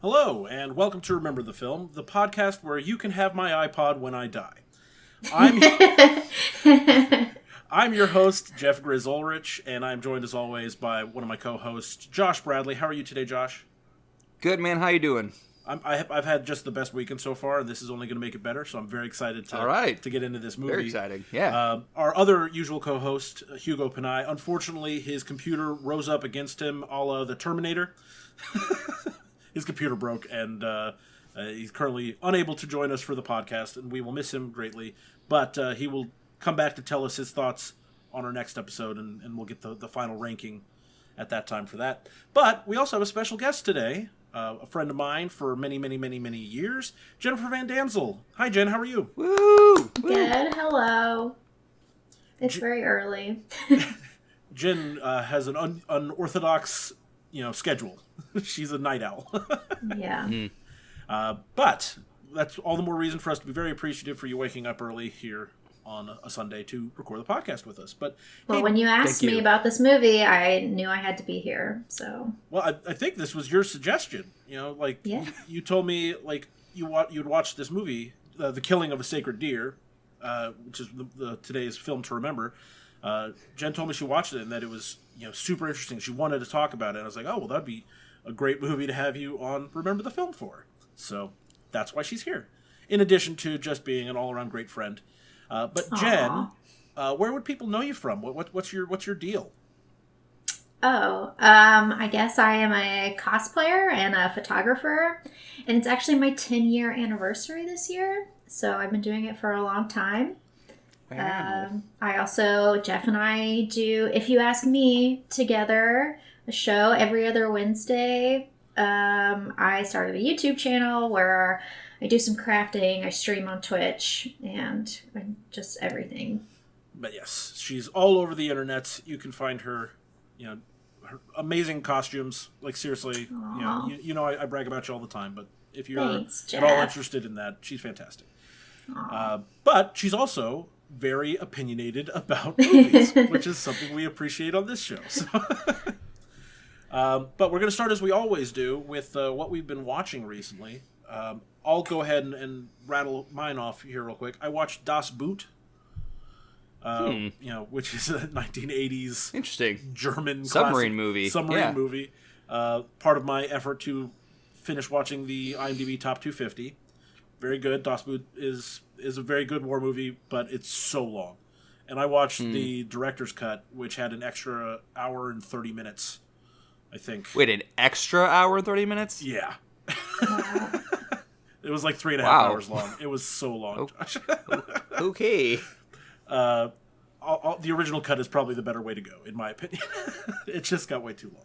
Hello, and welcome to Remember the Film, the podcast where you can have my iPod when I die. I'm your host, Jeff Grizz Ulrich, and I'm joined as always by one of my co-hosts, Josh Bradley. How are you today, Josh? Good, man. How you doing? I've had just the best weekend so far, and this is only going to make it better, so I'm very excited to get into this movie. Very exciting, yeah. Our other usual co-host, Hugo Panay, unfortunately, his computer rose up against him a la the Terminator. His computer broke, and he's currently unable to join us for the podcast, and we will miss him greatly. But he will come back to tell us his thoughts on our next episode, and we'll get the final ranking at that time for that. But we also have a special guest today, a friend of mine for many, many, many, many years, Jennifer Van Damsel. Hi, Jen. How are you? Woo! Good. Hello. It's very early. Jen has an unorthodox, schedule. She's a night owl. Yeah. But that's all the more reason for us to be very appreciative for you waking up early here on a Sunday to record the podcast with us. But when you asked me about this movie, I knew I had to be here. So I think this was your suggestion. You told me you'd watch this movie, The Killing of a Sacred Deer, which is today's film to remember. Jen told me she watched it and that it was super interesting. She wanted to talk about it. And I was like, oh well, that'd be a great movie to have you on Remember the Film for. So that's why she's here. In addition to just being an all-around great friend. But Jen, where would people know you from? What's your deal? I guess I am a cosplayer and a photographer, and it's actually my 10-year anniversary this year. So I've been doing it for a long time. Jeff and I do, if you ask me, together a show every other Wednesday. I started a YouTube channel where I do some crafting, I stream on Twitch, and just everything. But yes, she's all over the internet. You can find her, her amazing costumes. Like seriously, I brag about you all the time. But if you're at all interested in that, she's fantastic. But she's also very opinionated about movies, which is something we appreciate on this show. So. But we're going to start as we always do with what we've been watching recently. I'll go ahead and rattle mine off here real quick. I watched Das Boot, which is a 1980s interesting German submarine movie. Part of my effort to finish watching the IMDb Top 250. Very good. Das Boot is a very good war movie, but it's so long. And I watched the director's cut, which had an extra hour and 30 minutes, I think. Wait, an extra hour and 30 minutes? Yeah. It was like 3.5 hours long. It was so long. Okay. The original cut is probably the better way to go, in my opinion. It just got way too long.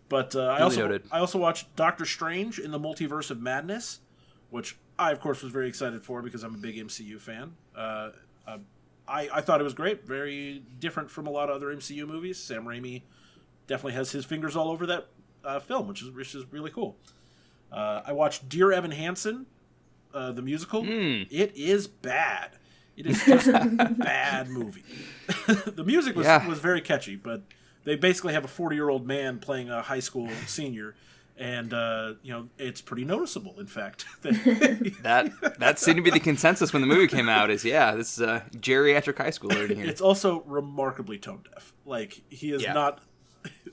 But I also watched Doctor Strange in the Multiverse of Madness, which I, of course, was very excited for because I'm a big MCU fan. I thought it was great. Very different from a lot of other MCU movies. Sam Raimi definitely has his fingers all over that film, which is really cool. I watched Dear Evan Hansen, the musical. It is bad. It is just a bad movie. The music was very catchy, but they basically have a 40-year-old man playing a high school senior, and it's pretty noticeable. In fact, that seemed to be the consensus when the movie came out. This is a geriatric high schooler in here. It's also remarkably tone deaf. Like he is not.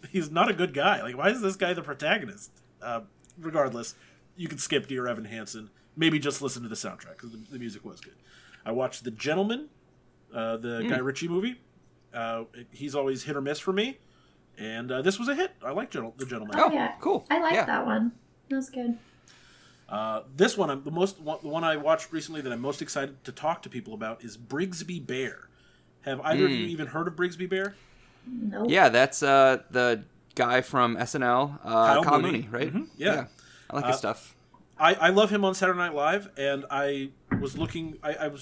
He's not a good guy. Like, why is this guy the protagonist? Regardless, you can skip Dear Evan Hansen. Maybe just listen to the soundtrack because the music was good. I watched The Gentleman, the Guy Ritchie movie. He's always hit or miss for me, and this was a hit. I like The Gentleman. Oh yeah, cool. I like that one. That was good. This one, the one I watched recently that I'm most excited to talk to people about is Brigsby Bear. Have either of you even heard of Brigsby Bear? Nope. Yeah, that's the guy from SNL, Kyle Mooney, right? Mm-hmm. Yeah. I like his stuff. I love him on Saturday Night Live, and I was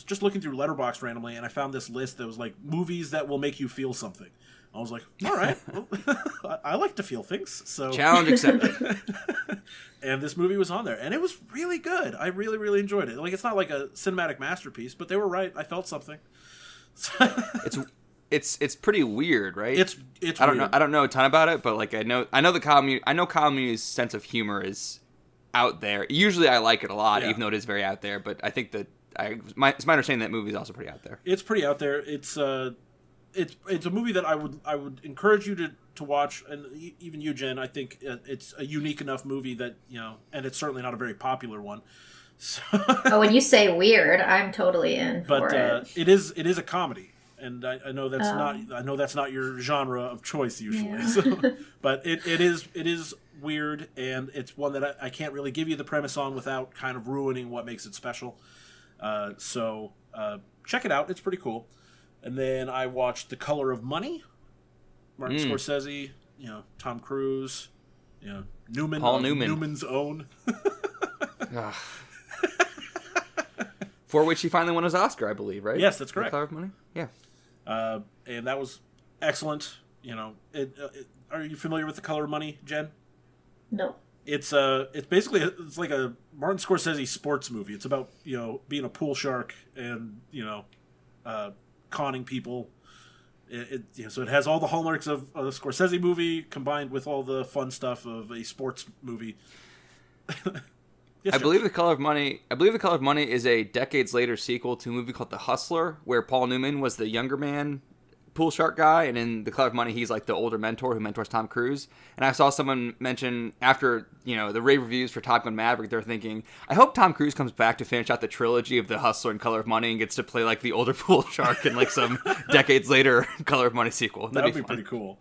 just looking through Letterboxd randomly, and I found this list that was like movies that will make you feel something. I was like, all right, well, I like to feel things. So challenge accepted. And this movie was on there, and it was really good. I really, really enjoyed it. Like, it's not like a cinematic masterpiece, but they were right. I felt something. It's pretty weird, right? It's I don't know a ton about it, but like I know Kyle Mooney's sense of humor is out there. Usually I like it a lot, Yeah. even though it is very out there. But I think that it's my understanding that movie is also pretty out there. It's pretty out there. It's a movie that I would encourage you to watch, and even you, Jen. I think it's a unique enough movie that, and it's certainly not a very popular one. So Oh, when you say weird, I'm totally in for it. it is a comedy, and I know that's not your genre of choice usually. Yeah. So, but it is weird, and it's one that I can't really give you the premise on without kind of ruining what makes it special. So check it out; it's pretty cool. And then I watched The Color of Money, Martin Scorsese, Tom Cruise, Paul Newman, Newman's own. For which he finally won his Oscar, I believe, right? Yes, that's correct. The Color of Money? Yeah. And that was excellent. Are you familiar with The Color of Money, Jen? No. It's basically like a Martin Scorsese sports movie. It's about being a pool shark and conning people. So it has all the hallmarks of a Scorsese movie combined with all the fun stuff of a sports movie. Yes, I believe The Color of Money is a decades later sequel to a movie called The Hustler, where Paul Newman was the younger man pool shark guy, and in The Color of Money he's like the older mentor who mentors Tom Cruise. And I saw someone mention after the rave reviews for Top Gun Maverick, they're thinking, I hope Tom Cruise comes back to finish out the trilogy of The Hustler and Color of Money and gets to play like the older pool shark in like some decades later Color of Money sequel. That'd be pretty cool.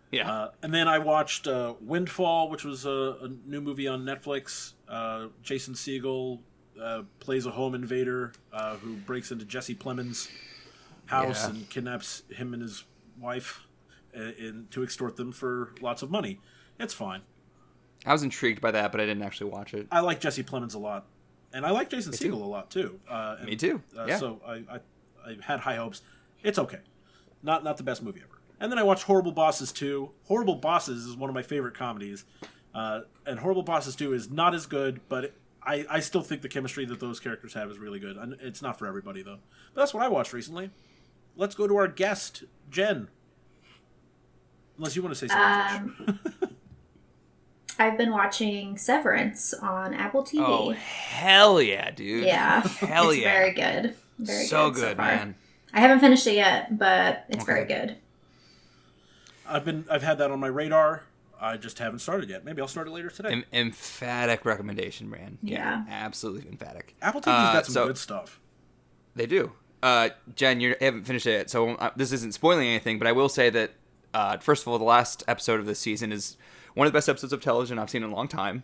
Yeah. And then I watched Windfall, which was a new movie on Netflix. Jason Segel plays a home invader who breaks into Jesse Plemons' house and kidnaps him and his wife to extort them for lots of money. It's fine. I was intrigued by that, but I didn't actually watch it. I like Jesse Plemons a lot. And I like Jason Segel a lot, too. Me too. Yeah. So I had high hopes. It's okay. Not the best movie ever. And then I watched Horrible Bosses 2. Horrible Bosses is one of my favorite comedies. And Horrible Bosses 2 is not as good, but I still think the chemistry that those characters have is really good. And it's not for everybody, though. But that's what I watched recently. Let's go to our guest, Jen. Unless you want to say something, Josh. I've been watching Severance on Apple TV. Oh, hell yeah, dude. Yeah. Hell it's yeah. Very good. Very so good. Good, man. I haven't finished it yet, but it's very good. I've had that on my radar. I just haven't started yet. Maybe I'll start it later today. Emphatic recommendation, man. Yeah. Absolutely emphatic. Apple TV's got some good stuff. They do. Jen, you haven't finished it, so this isn't spoiling anything, but I will say that, first of all, the last episode of this season is one of the best episodes of television I've seen in a long time.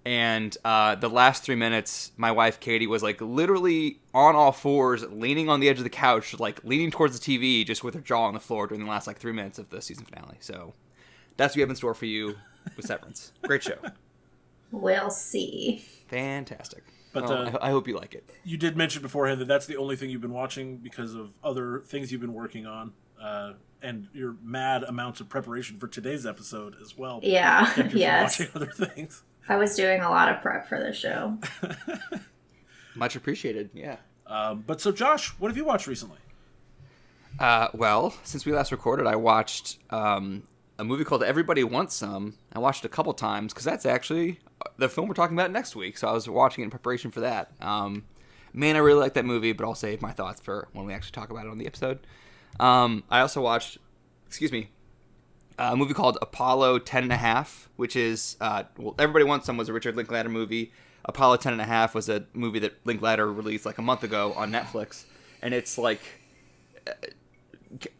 And the last 3 minutes, my wife, Katie, was like literally on all fours, leaning on the edge of the couch, like leaning towards the TV, just with her jaw on the floor during the last 3 minutes of the season finale. So that's what we have in store for you with Severance. Great show. We'll see. Fantastic. But I hope you like it. You did mention beforehand that that's the only thing you've been watching because of other things you've been working on, and your mad amounts of preparation for today's episode as well. Yeah. Yes. Watching other things. I was doing a lot of prep for the show. Much appreciated. Yeah. But so, Josh, what have you watched recently? Well, since we last recorded, I watched a movie called Everybody Wants Some. I watched it a couple times because that's actually the film we're talking about next week. So I was watching it in preparation for that. Man, I really like that movie, but I'll save my thoughts for when we actually talk about it on the episode. I also watched, a movie called Apollo 10.5, which is, Everybody Wants Some was a Richard Linklater movie. Apollo 10.5 was a movie that Linklater released like a month ago on Netflix. And it's like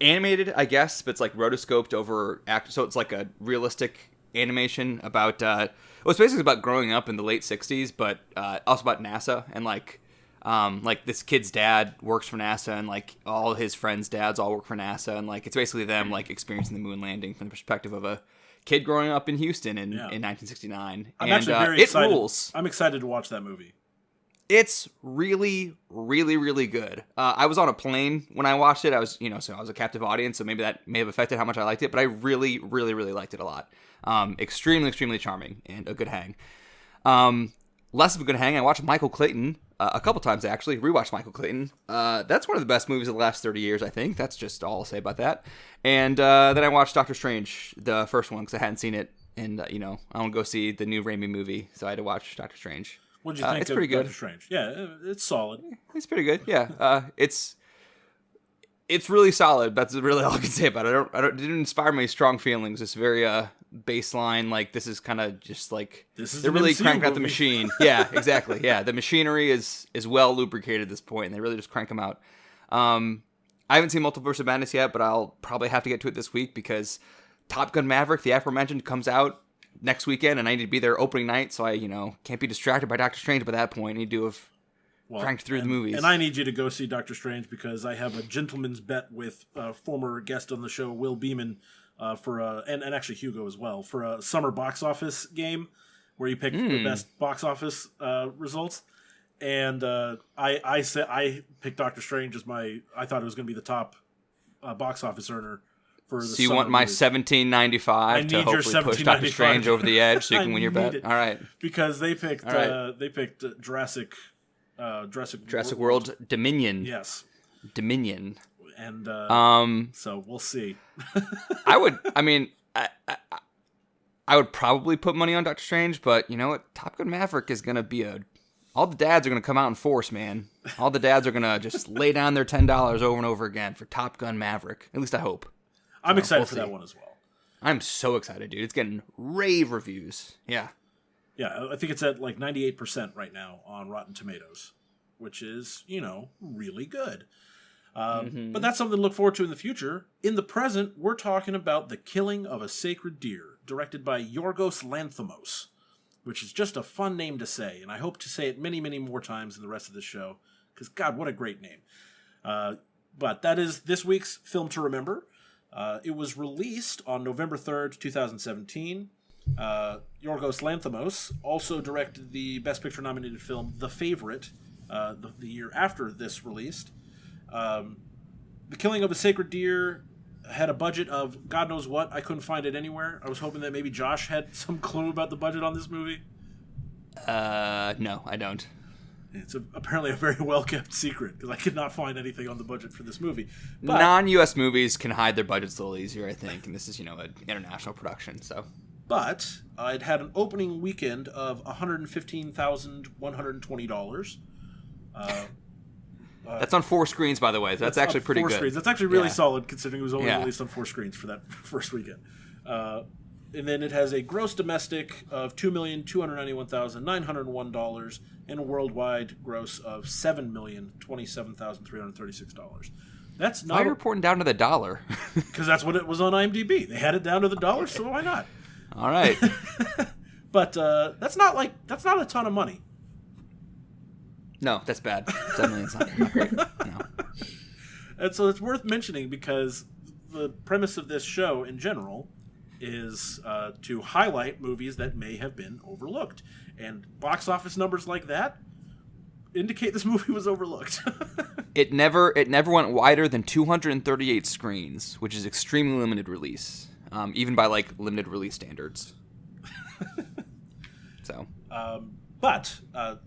animated, I guess, but it's like rotoscoped over so it's like a realistic animation about it's basically about growing up in the late 60s, but also about NASA and like this kid's dad works for NASA and like all his friends' dads all work for NASA, and like it's basically them like experiencing the moon landing from the perspective of a kid growing up in Houston in 1969. I'm actually very excited. It rules. I'm excited to watch that movie. It's really, really, really good. I was on a plane when I watched it. I was, so I was a captive audience, so maybe that may have affected how much I liked it, but I really, really, really liked it a lot. Extremely, extremely charming and a good hang. Less of a good hang, I watched Michael Clayton a couple times, actually. Rewatched Michael Clayton. That's one of the best movies of the last 30 years, I think. That's just all I'll say about that. And then I watched Doctor Strange, the first one, because I hadn't seen it and I want to go see the new Raimi movie, so I had to watch Doctor Strange. What did you think it's of pretty good. Doctor Strange? Yeah, it's solid. It's pretty good. Yeah, it's really solid. That's really all I can say about it. It didn't inspire me strong feelings. It's very baseline. Like, this is kind of just like they're really cranking out the machine. Yeah, exactly. Yeah, the machinery is well lubricated at this point, and they really just crank them out. I haven't seen Multiverse of Madness yet, but I'll probably have to get to it this week because Top Gun Maverick, the aforementioned, comes out next weekend, and I need to be there opening night, so I, can't be distracted by Doctor Strange by that point. I need to have cranked through the movies. And I need you to go see Doctor Strange because I have a gentleman's bet with former guest on the show, Will Beeman, and actually Hugo as well, for a summer box office game where you pick the best box office results. And I picked Doctor Strange as I thought it was going to be the top box office earner. So you want my $17.95 to hopefully push Doctor Strange over the edge so you can win your bet? All right. Because they picked Jurassic World Dominion. Yes. Dominion. And so we'll see. I would probably put money on Doctor Strange, but you know what? Top Gun Maverick is going to be all the dads are going to come out in force, man. All the dads are going to just lay down their $10 over and over again for Top Gun Maverick. At least I hope. I'm excited for that one as well. I'm so excited, dude. It's getting rave reviews. Yeah. Yeah, I think it's at like 98% right now on Rotten Tomatoes, which is, really good. But that's something to look forward to in the future. In the present, we're talking about The Killing of a Sacred Deer, directed by Yorgos Lanthimos, which is just a fun name to say, and I hope to say it many, many more times in the rest of the show, because, God, what a great name. But that is this week's Film to Remember. It was released on November 3rd, 2017. Yorgos Lanthimos also directed the Best Picture nominated film The Favorite the year after this released. The Killing of a Sacred Deer had a budget of God knows what. I couldn't find it anywhere. I was hoping that maybe Josh had some clue about the budget on this movie. No, I don't. It's apparently a very well-kept secret because I could not find anything on the budget for this movie. But non-U.S. movies can hide their budgets a little easier, I think, and this is, an international production, so. But it had an opening weekend of $115,120. That's on 4 screens, by the way. That's actually pretty good. 4 screens. That's actually really solid considering it was only released on 4 screens for that first weekend. And then it has a gross domestic of $2,291,901 and a worldwide gross of $7,027,336. That's not. Why are you reporting down to the dollar? Because that's what it was on IMDb. They had it down to the dollar, so why not? All right. But that's not a ton of money. No, that's bad. $7 million's not great. No. And so it's worth mentioning because the premise of this show in general is to highlight movies that may have been overlooked. And box office numbers like that indicate this movie was overlooked. It never went wider than 238 screens, which is extremely limited release, even by limited release standards. So, but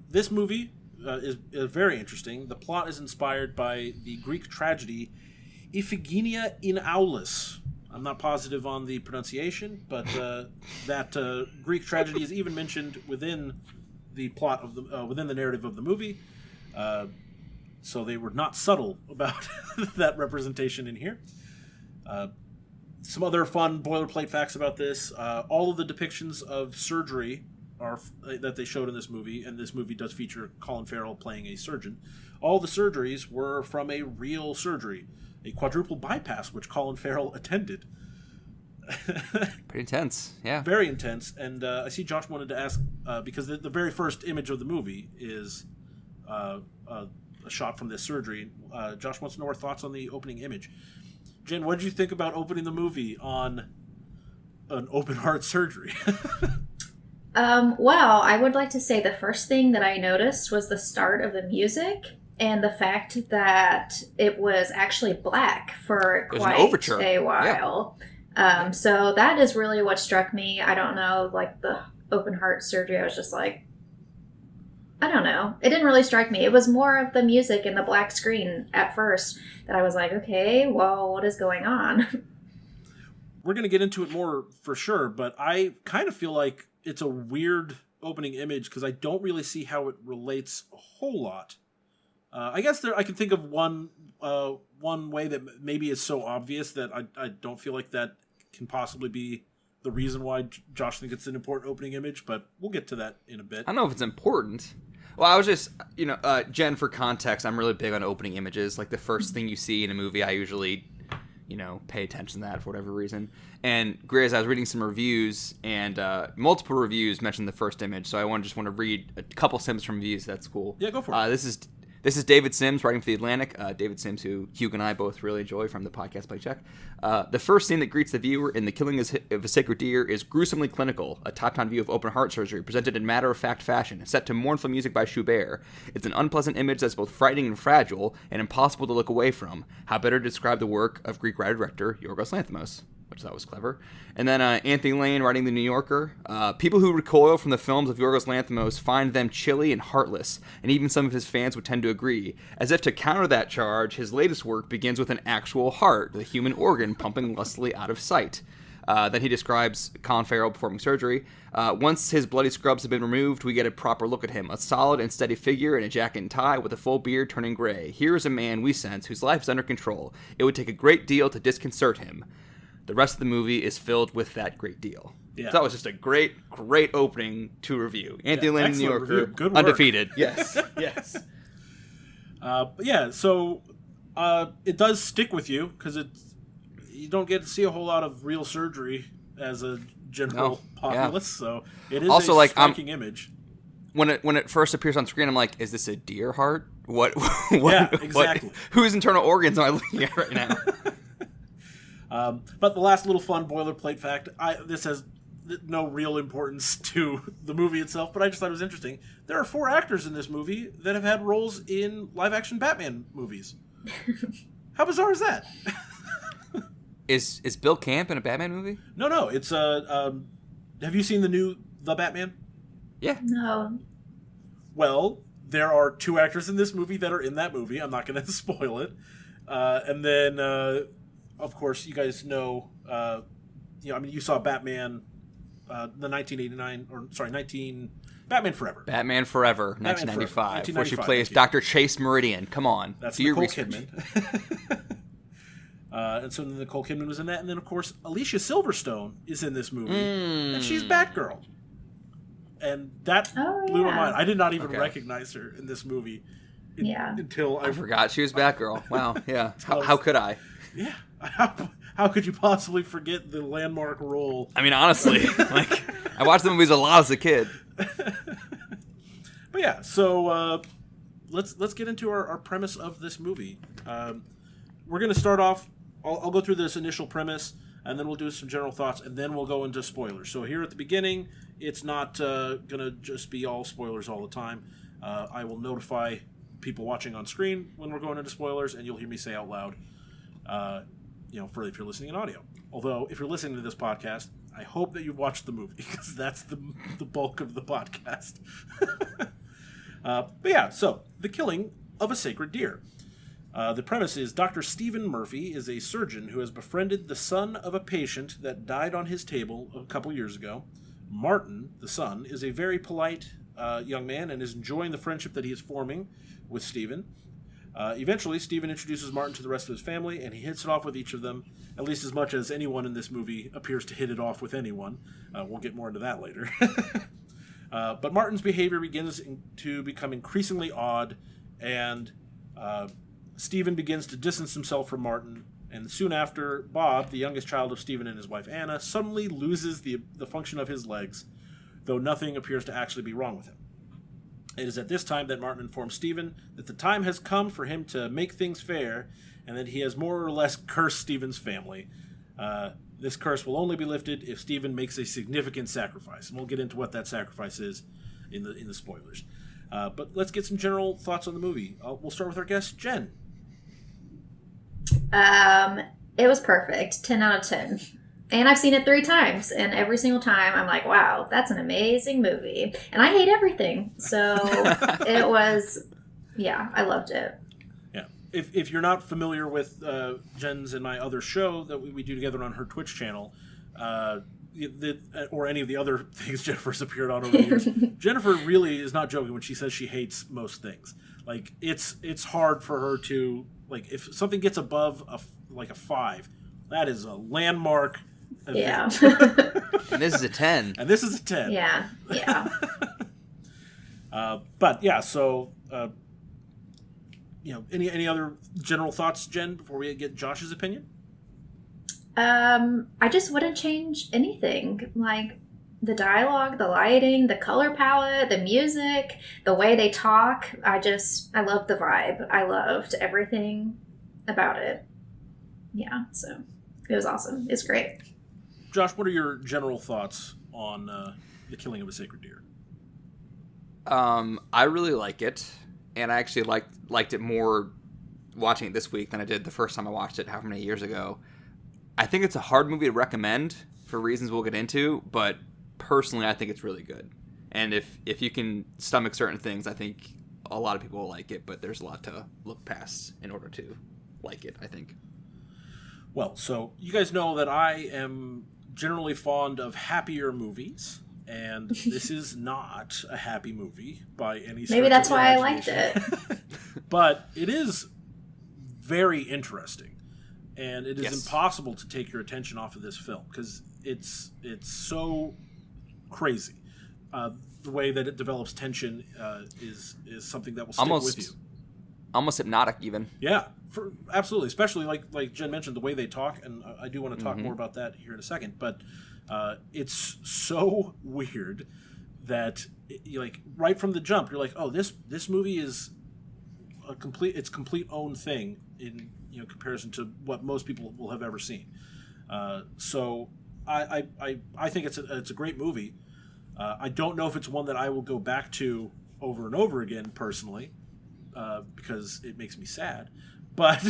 this movie is very interesting. The plot is inspired by the Greek tragedy Iphigenia in Aulis. I'm not positive on the pronunciation, but that Greek tragedy is even mentioned within the plot of within the narrative of the movie. So they were not subtle about that representation in here. Some other fun boilerplate facts about this: all of the depictions of surgery that they showed in this movie, and this movie does feature Colin Farrell playing a surgeon. All the surgeries were from a real surgery. A quadruple bypass, which Colin Farrell attended. Pretty intense, yeah. Very intense, and I see Josh wanted to ask, because the very first image of the movie is a shot from this surgery. Josh wants to know our thoughts on the opening image. Jen, what did you think about opening the movie on an open heart surgery? Well, I would like to say the first thing that I noticed was the start of the music. And the fact that it was actually black for quite a while. Yeah. So that is really what struck me. I don't know, the open heart surgery, I was just I don't know. It didn't really strike me. It was more of the music and the black screen at first that I was okay, well, what is going on? we're going to get into it more for sure, but I kind of feel like it's a weird opening image because I don't really see how it relates a whole lot. I guess I can think of one way that maybe is so obvious that I don't feel like that can possibly be the reason why Josh thinks it's an important opening image, but we'll get to that in a bit. I don't know if it's important. Well, I was just, Jen, for context, I'm really big on opening images. Like, the first thing you see in a movie, I usually, pay attention to that for whatever reason. And Grizz, I was reading some reviews, and multiple reviews mentioned the first image, so I want to read a couple snippets from reviews. That's cool. Yeah, go for it. This is David Sims writing for The Atlantic. David Sims, who Hugo and I both really enjoy from the podcast Play Check. The first scene that greets the viewer in The Killing of a Sacred Deer is gruesomely clinical, a top-down view of open heart surgery presented in matter-of-fact fashion, set to mournful music by Schubert. It's an unpleasant image that's both frightening and fragile, and impossible to look away from. How better to describe the work of Greek writer-director Yorgos Lanthimos? Which I thought was clever. And then Anthony Lane writing The New Yorker. People who recoil from the films of Yorgos Lanthimos find them chilly and heartless, and even some of his fans would tend to agree. As if to counter that charge, his latest work begins with an actual heart, the human organ pumping lustily out of sight. Then he describes Colin Farrell performing surgery. Once his bloody scrubs have been removed, we get a proper look at him. A solid and steady figure in a jacket and tie with a full beard turning gray. Here is a man, we sense, whose life is under control. It would take a great deal to disconcert him. The rest of the movie is filled with that great deal. Yeah. So that was just a great opening to review. Anthony Lane, New Yorker, good work. Undefeated. Yes, yes. So it does stick with you because you don't get to see a whole lot of real surgery as a general populace. Yeah. So it is also a striking image. When it first appears on screen, I'm like, is this a deer heart? What yeah, exactly. Whose internal organs am I looking at right now? But the last little fun boilerplate fact, this has no real importance to the movie itself, but I just thought it was interesting. There are 4 actors in this movie that have had roles in live-action Batman movies. How bizarre is that? Is Bill Camp in a Batman movie? No. It's have you seen The Batman? Yeah. No. Well, there are 2 actors in this movie that are in that movie. I'm not going to spoil it. And then, of course, you guys know, you saw Batman, the 1989, Batman Forever. Batman Forever, 1995, where she plays Dr. Chase Meridian. Come on. That's Nicole Kidman. And so Nicole Kidman was in that. And then, of course, Alicia Silverstone is in this movie. And she's Batgirl. And that blew my mind. I did not even recognize her in this movie until I forgot she was Batgirl. Wow, yeah. How could I? Yeah. How could you possibly forget the landmark role? I mean, honestly, I watched the movies a lot as a kid. But yeah, so let's get into our premise of this movie. We're going to start off. I'll go through this initial premise, and then we'll do some general thoughts, and then we'll go into spoilers. So here at the beginning, it's not going to just be all spoilers all the time. I will notify people watching on screen when we're going into spoilers, and you'll hear me say out loud, for if you're listening in audio. Although, if you're listening to this podcast, I hope that you've watched the movie, because that's the bulk of the podcast. But yeah, so, The Killing of a Sacred Deer. The premise is Dr. Stephen Murphy is a surgeon who has befriended the son of a patient that died on his table a couple years ago. Martin, the son, is a very polite young man and is enjoying the friendship that he is forming with Stephen. Eventually, Stephen introduces Martin to the rest of his family, and he hits it off with each of them, at least as much as anyone in this movie appears to hit it off with anyone. We'll get more into that later. But Martin's behavior begins to become increasingly odd, and Stephen begins to distance himself from Martin, and soon after, Bob, the youngest child of Stephen and his wife Anna, suddenly loses the function of his legs, though nothing appears to actually be wrong with him. It is at this time that Martin informs Stephen that the time has come for him to make things fair, and that he has more or less cursed Stephen's family. This curse will only be lifted if Stephen makes a significant sacrifice, and we'll get into what that sacrifice is in the spoilers. But let's get some general thoughts on the movie. We'll start with our guest, Jen. It was perfect. 10 out of 10. And I've seen it 3 times, and every single time I'm like, wow, that's an amazing movie. And I hate everything. So it was, I loved it. Yeah. if you're not familiar with Jen's and my other show that we do together on her Twitch channel, or any of the other things Jennifer's appeared on over the years, Jennifer really is not joking when she says she hates most things. Like, it's hard for her to, like, if something gets above a 5, that is a landmark event. Yeah. And this is a 10. And this is a 10. Yeah. But yeah, so any other general thoughts, Jen, before we get Josh's opinion? I just wouldn't change anything. Like, the dialogue, the lighting, the color palette, the music, the way they talk. I love the vibe. I loved everything about it. Yeah, so it was awesome. It's great. Josh, what are your general thoughts on The Killing of a Sacred Deer? I really like it, and I actually liked it more watching it this week than I did the first time I watched it however many years ago. I think it's a hard movie to recommend for reasons we'll get into, but personally I think it's really good. And if you can stomach certain things, I think a lot of people will like it, but there's a lot to look past in order to like it, I think. Well, so you guys know that I am generally fond of happier movies, and this is not a happy movie by any stretch. Maybe that's of the why I liked imagination. it. But it is very interesting. And it is Yes. impossible to take your attention off of this film because it's so crazy. The way that it develops tension is something that will stick with you. Almost hypnotic, even. Yeah, absolutely. Especially like Jen mentioned, the way they talk, and I do want to talk more about that here in a second. But it's so weird that right from the jump, you're like, oh, this movie is its complete own thing in comparison to what most people will have ever seen. So I think it's a great movie. I don't know if it's one that I will go back to over and over again personally, because it makes me sad. But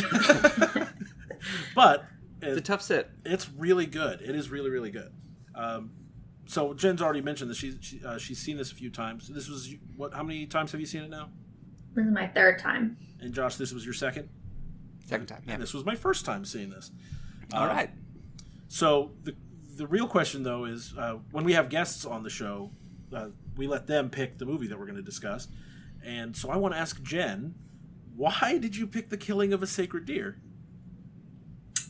It's a tough sit. It's really good. It is really, really good. So Jen's already mentioned that she's seen this a few times. This was how many times have you seen it now? This is my third time. And Josh, this was your second? Second time, yeah. And this was my first time seeing this. All right. So the real question, though, is when we have guests on the show, we let them pick the movie that we're going to discuss. And so I want to ask Jen, why did you pick The Killing of a Sacred Deer?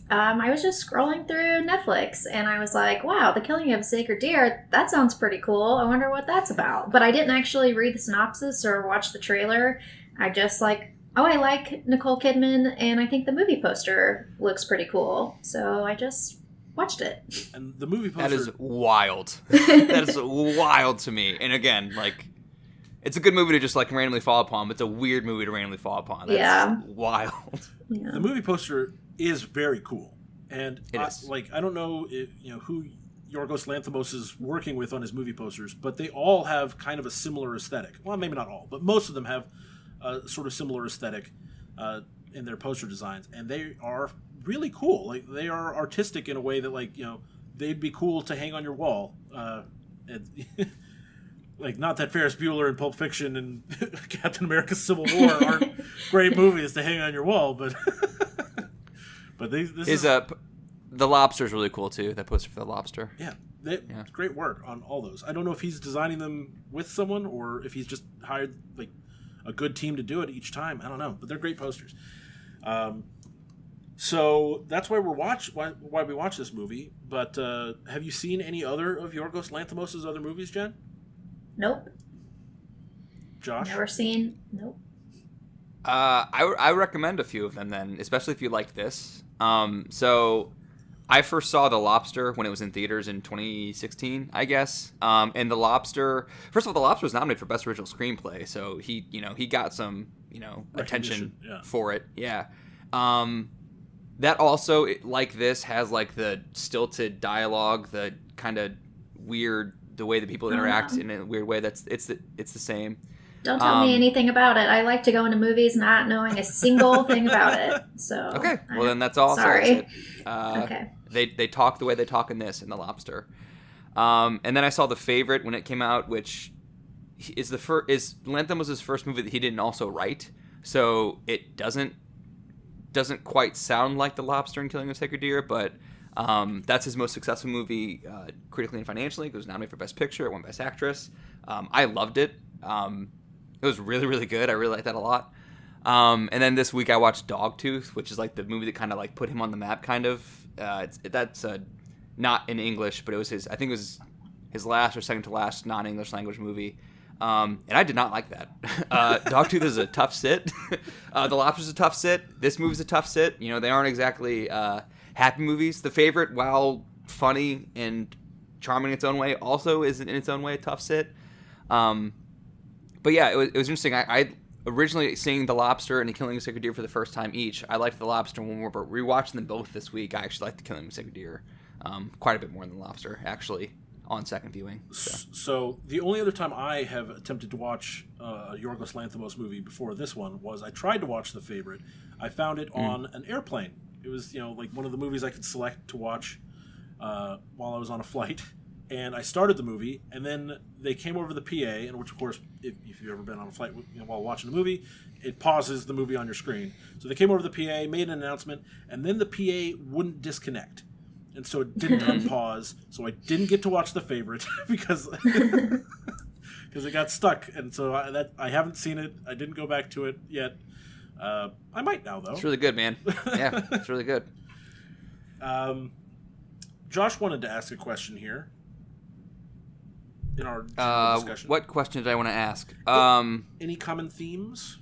I was just scrolling through Netflix, and I was like, wow, The Killing of a Sacred Deer, that sounds pretty cool. I wonder what that's about. But I didn't actually read the synopsis or watch the trailer. I just I like Nicole Kidman, and I think the movie poster looks pretty cool. So I just watched it. And the movie poster... That is wild. That is wild to me. And again, it's a good movie to just randomly fall upon, but it's a weird movie to randomly fall upon. That's wild. Yeah. The movie poster is very cool. And it is. I don't know who Yorgos Lanthimos is working with on his movie posters, but they all have kind of a similar aesthetic. Well, maybe not all, but most of them have a sort of similar aesthetic in their poster designs, and they are really cool. They are artistic in a way that they'd be cool to hang on your wall. Not that Ferris Bueller and Pulp Fiction and Captain America: Civil War aren't great movies to hang on your wall, but The Lobster is really cool too. That poster for The Lobster. Yeah. Great work on all those. I don't know if he's designing them with someone or if he's just hired a good team to do it each time. I don't know, but they're great posters. So that's why why we watch this movie. But have you seen any other of Yorgos Lanthimos' other movies, Jen? Nope. Josh? Never seen. Nope. I recommend a few of them then, especially if you like this. So I first saw The Lobster when it was in theaters in 2016, I guess. And The Lobster, first of all, The Lobster was nominated for Best Original Screenplay, so he got some, attention for it. Yeah. That also, like this, has the stilted dialogue, the kind of weird, the way that people interact in a weird way. It's the same. Don't tell me anything about it. I like to go into movies not knowing a single thing about it. So okay, well then that's all. Sorry. Okay. They talk the way they talk in this in The Lobster, and then I saw The Favorite when it came out, which is Lanthimos' first movie that he didn't also write, so it doesn't doesn't quite sound like The Lobster and Killing of a Sacred Deer, but that's his most successful movie critically and financially. It was nominated for Best Picture. It won Best Actress. I loved it. It was really, really good. I really liked that a lot. And then this week I watched Dogtooth, which is like the movie that kind of like put him on the map, kind of. That's not in English, but it was I think it was his last or second to last non-English language movie. And I did not like that. Dogtooth is a tough sit. The Lobster's a tough sit. This movie's a tough sit. You know, they aren't exactly happy movies. The Favorite, while funny and charming in its own way, also is in its own way a tough sit. But yeah, it was interesting. I originally seeing The Lobster and The Killing of a Sacred Deer for the first time each. I liked The Lobster when we were rewatching them both this week. I actually liked The Killing of a Sacred Deer quite a bit more than The Lobster, actually, on second viewing. So the only other time I have attempted to watch a Yorgos Lanthimos movie before this one was I tried to watch The Favorite. I found it on an airplane. It was, like one of the movies I could select to watch while I was on a flight. And I started the movie, and then they came over the PA, and which, of course, if you've ever been on a flight while watching a movie, it pauses the movie on your screen. So they came over the PA, made an announcement, and then the PA wouldn't disconnect. And so it didn't unpause, so I didn't get to watch The Favorite because it got stuck. And so I haven't seen it. I didn't go back to it yet. I might now, though. It's really good, man. Yeah, it's really good. Josh wanted to ask a question here. In our general discussion. What question did I want to ask? Any common themes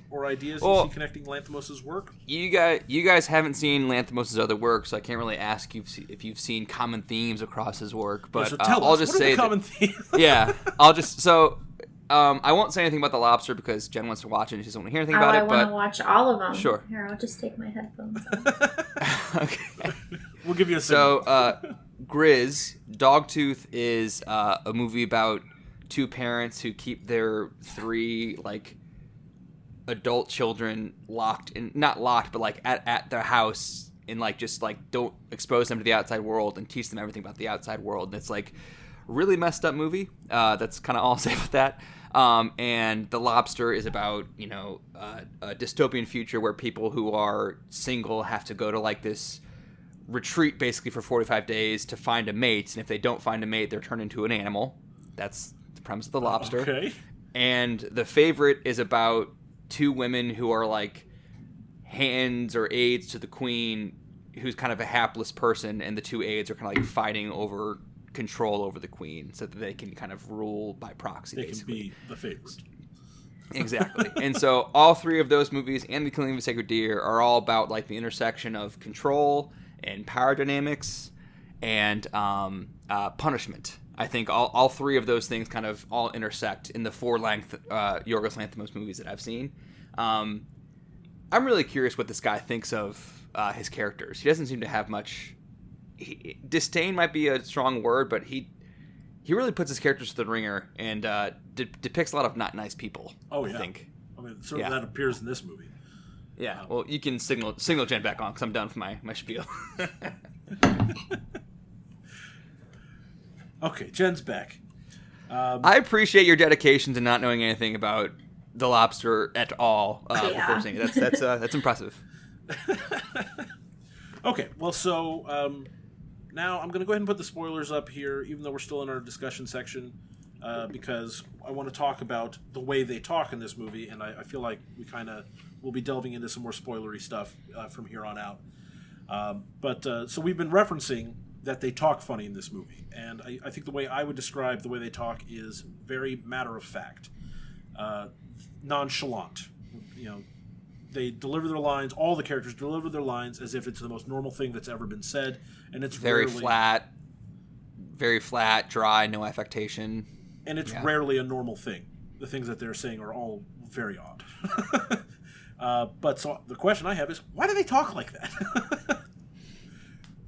or ideas you see connecting Lanthimos' work? You guys haven't seen Lanthimos' other work, so I can't really ask you if you've seen common themes across his work. But so tell I'll us, just what say are the common themes? Yeah, I'll just I won't say anything about The Lobster because Jen wants to watch it and she doesn't want to hear anything about it. I want to watch all of them. Sure. Here, I'll just take my headphones off. Okay. We'll give you a signal. So, Grizz, Dogtooth is a movie about two parents who keep their three, adult children not locked, but, at their house and, just, don't expose them to the outside world and teach them everything about the outside world. And it's, really messed up movie. That's kind of all I'll say about that. And The Lobster is about, a dystopian future where people who are single have to go to, this retreat basically for 45 days to find a mate, and if they don't find a mate, they're turned into an animal. That's the premise of The Lobster. Okay. And The Favorite is about two women who are hands or aides to the queen, who's kind of a hapless person, and the two aides are kind of fighting over control over the queen so that they can kind of rule by proxy. They basically can be the favorite. Exactly. And so all three of those movies and The Killing of a Sacred Deer are all about the intersection of control and power dynamics and punishment. I think all three of those things kind of all intersect in the four-length Yorgos Lanthimos movies that I've seen. I'm really curious what this guy thinks of his characters. He doesn't seem to have much... disdain might be a strong word, but he really puts his characters to the ringer and depicts a lot of not nice people. Oh, yeah. I think. I mean, certainly that appears in this movie. Yeah, well, you can signal Jen back on because I'm done with my spiel. Okay, Jen's back. I appreciate your dedication to not knowing anything about The Lobster at all before seeing it. That's impressive. Okay, well, so now I'm going to go ahead and put the spoilers up here, even though we're still in our discussion section, because I want to talk about the way they talk in this movie, and I feel like we kind of will be delving into some more spoilery stuff from here on out. So we've been referencing that they talk funny in this movie, and I think the way I would describe the way they talk is very matter-of-fact, nonchalant. They deliver their lines, all the characters deliver their lines as if it's the most normal thing that's ever been said, and it's very flat, dry, no affectation. And it's rarely a normal thing. The things that they're saying are all very odd. But so the question I have is, why do they talk like that?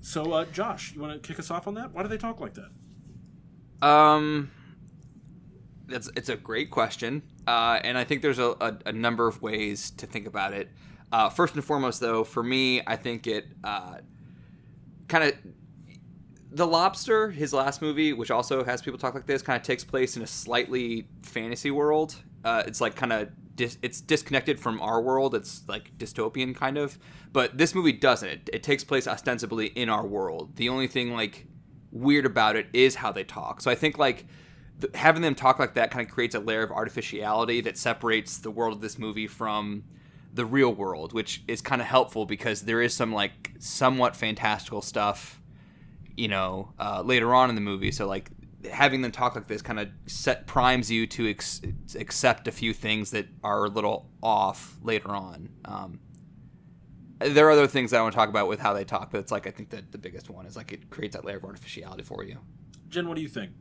So, Josh, you want to kick us off on that? Why do they talk like that? It's a great question, and I think there's a number of ways to think about it. First and foremost, though, for me, I think it kind of... The Lobster, his last movie, which also has people talk like this, kind of takes place in a slightly fantasy world. It's kind of it's disconnected from our world. It's like dystopian kind of, but this movie doesn't. It takes place ostensibly in our world. The only thing like weird about it is how they talk. So I think like having them talk like that kind of creates a layer of artificiality that separates the world of this movie from the real world, which is kind of helpful because there is some like somewhat fantastical stuff, later on in the movie. So like having them talk like this kind of primes you to accept a few things that are a little off later on. There are other things that I want to talk about with how they talk, but it's like I think that the biggest one is like it creates that layer of artificiality for you. Jen, what do you think?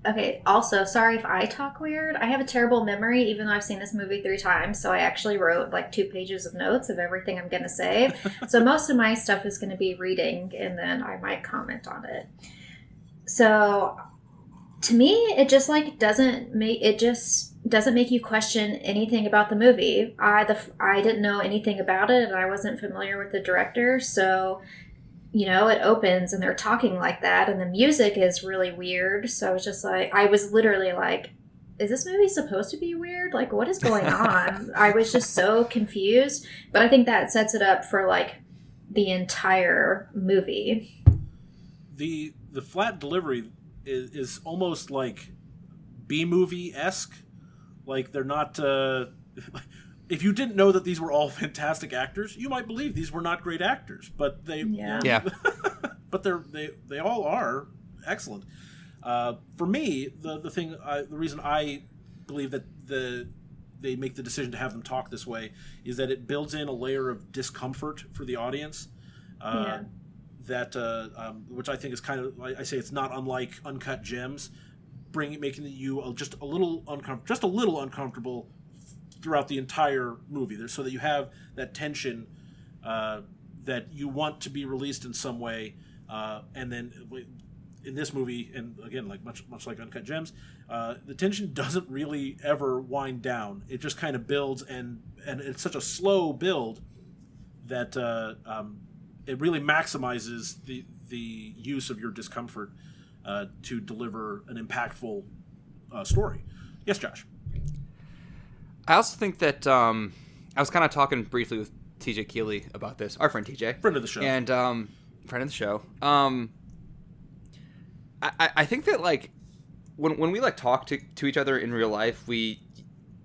Okay, also, sorry if I talk weird. I have a terrible memory, even though I've seen this movie 3 times, so I actually wrote like 2 pages of notes of everything I'm going to say. So most of my stuff is going to be reading, and then I might comment on it. So, to me, it just like doesn't make you question anything about the movie. I didn't know anything about it, and I wasn't familiar with the director, so it opens and they're talking like that, and the music is really weird. So I was just like, I was literally like, is this movie supposed to be weird? Like, what is going on? I was just so confused. But I think that sets it up for like the entire movie. The flat delivery is almost like B-movie-esque. Like they're not. If you didn't know that these were all fantastic actors, you might believe these were not great actors, but yeah. But they all are excellent. For me, the reason I believe that they make the decision to have them talk this way is that it builds in a layer of discomfort for the audience. Which I think is kind of, I say it's not unlike Uncut Gems, making you just a little uncomfortable throughout the entire movie, so that you have that tension that you want to be released in some way, and then in this movie, and again, like much like Uncut Gems, the tension doesn't really ever wind down. It just kind of builds, and it's such a slow build that it really maximizes the use of your discomfort to deliver an impactful story. Yes, Josh. I also think that I was kind of talking briefly with TJ Keeley about this, our friend TJ, friend of the show, and friend of the show. I think that like when we like talk to each other in real life, we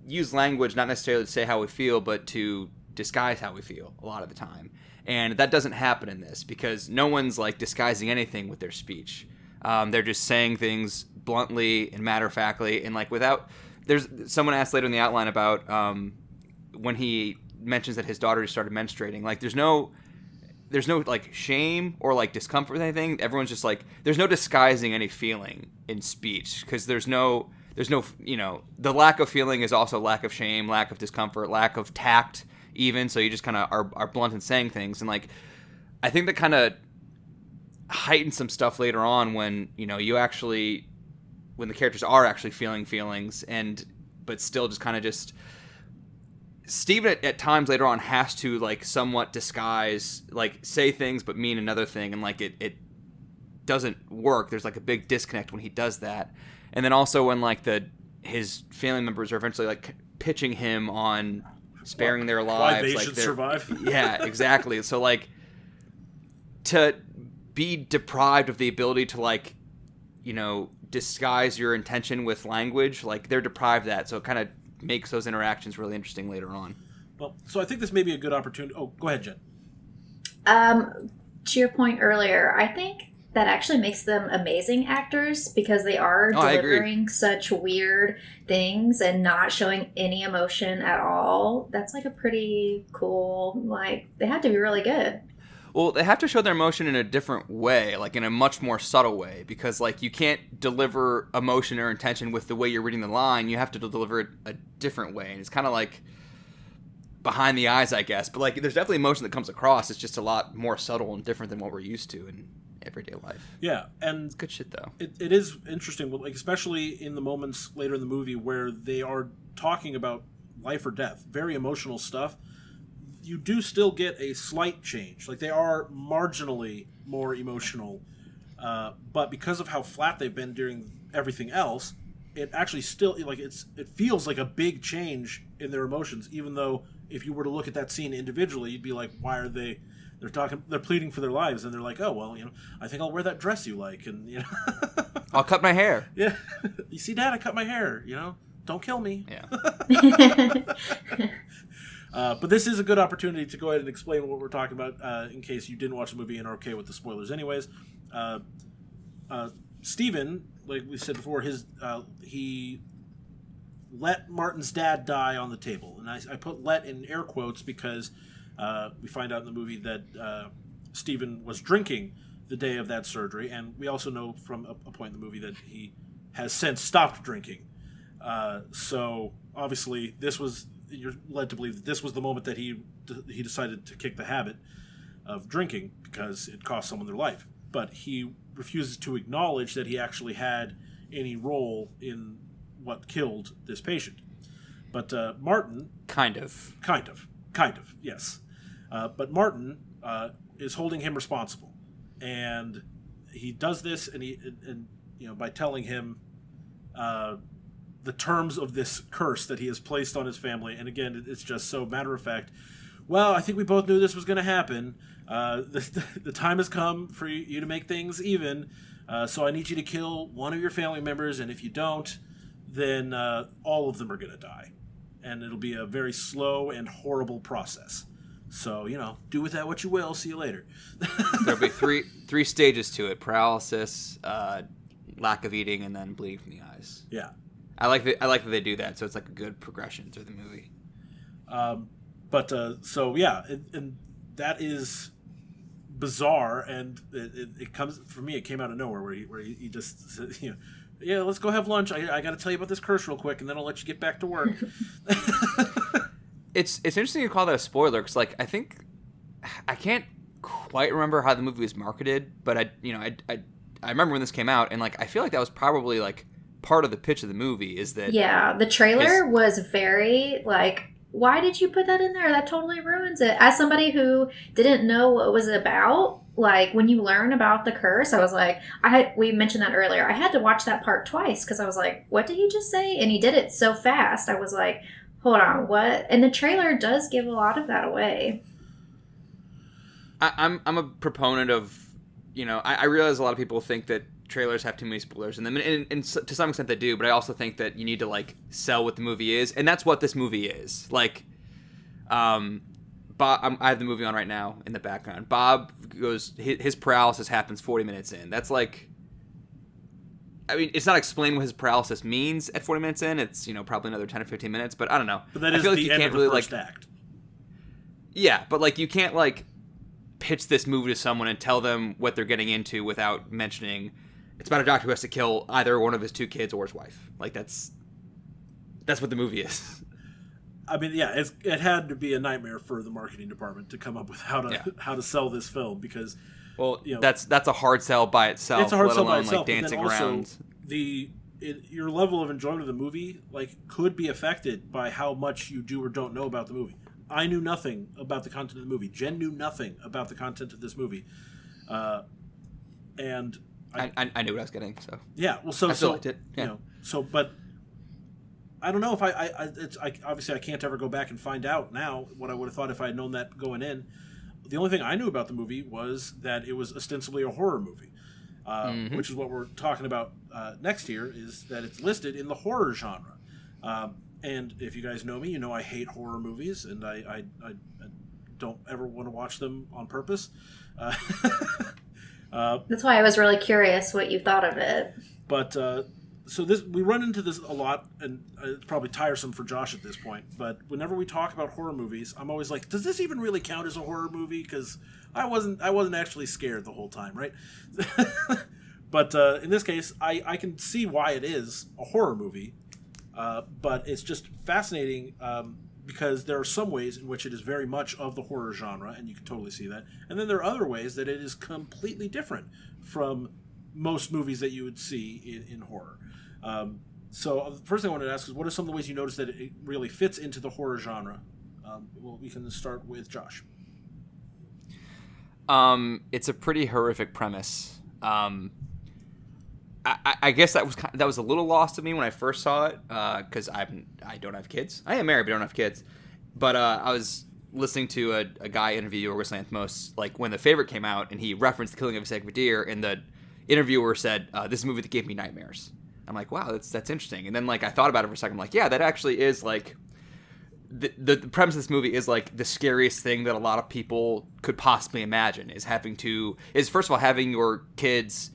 use language not necessarily to say how we feel, but to disguise how we feel a lot of the time, and that doesn't happen in this because no one's like disguising anything with their speech. They're just saying things bluntly and matter-of-factly, and like without. There's someone asked later in the outline about when he mentions that his daughter just started menstruating. Like, there's no like shame or like discomfort with anything. Everyone's just like, there's no disguising any feeling in speech because there's no the lack of feeling is also lack of shame, lack of discomfort, lack of tact even. So you just kind of are blunt in saying things, and like I think that kind of heightens some stuff later on when when the characters are actually feeling feelings, but still just kind of Steven at times later on has to like somewhat disguise, like say things but mean another thing, and like it doesn't work. There's like a big disconnect when he does that. And then also when like his family members are eventually like pitching him on sparing their lives, why they like should survive. Yeah, exactly. So like to be deprived of the ability to like disguise your intention with language, like they're deprived of that, so it kind of makes those interactions really interesting later on. Well, so I think this may be a good opportunity. Oh, go ahead, Jen. To your point earlier, I think that actually makes them amazing actors because they are delivering such weird things and not showing any emotion at all. That's like a pretty cool, like they have to be really good. Well, they have to show their emotion in a different way, like in a much more subtle way, because like you can't deliver emotion or intention with the way you're reading the line. You have to deliver it a different way, and it's kind of like behind the eyes, I guess. But like, there's definitely emotion that comes across. It's just a lot more subtle and different than what we're used to in everyday life. Yeah, and it's good shit though. It is interesting, like especially in the moments later in the movie where they are talking about life or death, very emotional stuff. You do still get a slight change. Like they are marginally more emotional, but because of how flat they've been during everything else, it actually still it feels like a big change in their emotions, even though if you were to look at that scene individually, you'd be like, why are they're pleading for their lives, and they're like, oh well, I think I'll wear that dress you like, and I'll cut my hair. Yeah, you see, Dad, I cut my hair. Don't kill me. Yeah. But this is a good opportunity to go ahead and explain what we're talking about, in case you didn't watch the movie and are okay with the spoilers. Anyways, Steven, like we said before, he let Martin's dad die on the table, and I put "let" in air quotes because we find out in the movie that Steven was drinking the day of that surgery, and we also know from a point in the movie that he has since stopped drinking. So obviously, you're led to believe that this was the moment that he decided to kick the habit of drinking because it cost someone their life. But he refuses to acknowledge that he actually had any role in what killed this patient. But Martin... Kind of, yes. But Martin is holding him responsible. And he does this, and by telling him the terms of this curse that he has placed on his family. And again, it's just so matter of fact. Well, I think we both knew this was going to happen. The time has come for you to make things even. So I need you to kill one of your family members, and if you don't, then all of them are going to die. And it'll be a very slow and horrible process. So, do with that what you will. See you later. There'll be three stages to it: paralysis, lack of eating, and then bleeding from the eyes. Yeah. I like that they do that, so it's like a good progression through the movie. And that is bizarre, and it comes for me. It came out of nowhere where he just said, yeah, let's go have lunch. I got to tell you about this curse real quick, and then I'll let you get back to work. It's interesting you call that a spoiler because I think I can't quite remember how the movie was marketed, but I remember when this came out, and I feel like that was probably part of the pitch of the movie is that the trailer was very why did you put that in there? That totally ruins it. As somebody who didn't know what it was about, when you learn about the curse, I was we mentioned that earlier. I had to watch that part twice because I was like, what did he just say? And he did it so fast. I was like, hold on, what? And the trailer does give a lot of that away. I'm a proponent of, I realize a lot of people think that trailers have too many spoilers in them, and to some extent they do, but I also think that you need to sell what the movie is, and that's what this movie is. I have the movie on right now in the background. Bob goes, his paralysis happens 40 minutes in. That's it's not explaining what his paralysis means at 40 minutes in. It's probably another 10 or 15 minutes, but I don't know. But that is the end of the first act. Yeah, but you can't pitch this movie to someone and tell them what they're getting into without mentioning it's about a doctor who has to kill either one of his two kids or his wife. That's what the movie is. I mean, yeah, it had to be a nightmare for the marketing department to come up with how to sell this film because, that's a hard sell by itself. It's a hard sell by itself. Dancing but then also, around. Your level of enjoyment of the movie could be affected by how much you do or don't know about the movie. I knew nothing about the content of the movie. Jen knew nothing about the content of this movie, and I knew what I was getting. So yeah, well, I still liked it. Yeah. But I don't know if obviously I can't ever go back and find out now what I would have thought if I had known that going in. The only thing I knew about the movie was that it was ostensibly a horror movie, which is what we're talking about next here. Is that it's listed in the horror genre. And if you guys know me, you know I hate horror movies, and I don't ever want to watch them on purpose. That's why I was really curious what you thought of it. But so we run into this a lot, and it's probably tiresome for Josh at this point. But whenever we talk about horror movies, I'm always like, does this even really count as a horror movie? Because I wasn't actually scared the whole time, right? But in this case, I can see why it is a horror movie. But it's just fascinating because there are some ways in which it is very much of the horror genre, and you can totally see that. And then there are other ways that it is completely different from most movies that you would see in horror. So the first thing I wanted to ask is, what are some of the ways you notice that it really fits into the horror genre? Well, we can start with Josh. It's a pretty horrific premise. I guess that was a little lost to me when I first saw it, because I don't have kids. I am married, but I don't have kids. But I was listening to a guy interview Yorgos Lanthimos, like when The Favorite came out, and he referenced The Killing of a Sacred Deer, and the interviewer said, "This is a movie that gave me nightmares." I'm like, wow, that's interesting. And then like I thought about it for a second. I'm like, yeah, that actually is like the premise of this movie is like the scariest thing that a lot of people could possibly imagine is first of all having your kids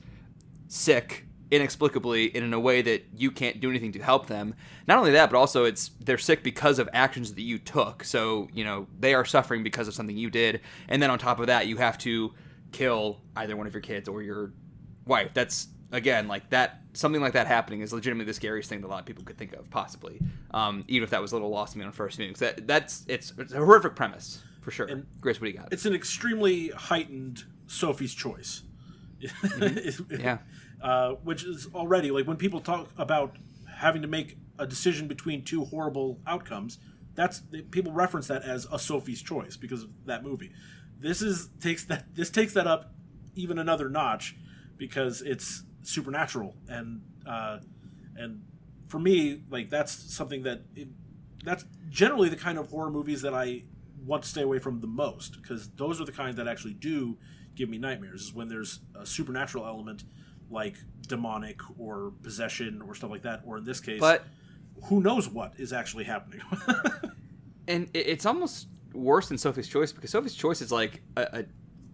sick inexplicably and in a way that you can't do anything to help them. Not only that, but also they're sick because of actions that you took. So, they are suffering because of something you did. And then on top of that, you have to kill either one of your kids or your wife. That's, again, like that, something like that happening is legitimately the scariest thing that a lot of people could think of, possibly. Even if that was a little lost to me on first viewing. It's a horrific premise, for sure. And Grizz, what do you got? It's an extremely heightened Sophie's Choice. Mm-hmm. Yeah. Which is already, like, when people talk about having to make a decision between two horrible outcomes, people reference that as a Sophie's Choice because of that movie. This takes that up even another notch because it's supernatural, and for me, like, that's something that's generally the kind of horror movies that I want to stay away from the most, because those are the kind that actually do give me nightmares, is when there's a supernatural element like demonic or possession or stuff like that, or in this case, but who knows what is actually happening. And it's almost worse than Sophie's Choice, because Sophie's Choice is like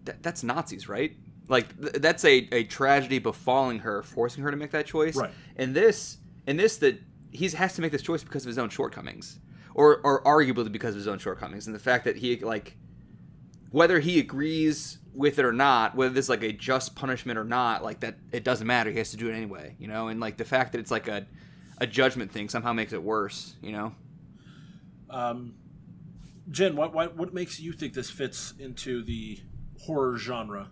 that's Nazis, right? Like that's a tragedy befalling her, forcing her to make that choice. Right. And this that he has to make this choice because of his own shortcomings, or arguably because of his own shortcomings, and the fact that he, like, whether he agrees with it or not, whether this is like a just punishment or not, like that, it doesn't matter. He has to do it anyway, and like the fact that it's like a judgment thing somehow makes it worse, Jen, what makes you think this fits into the horror genre?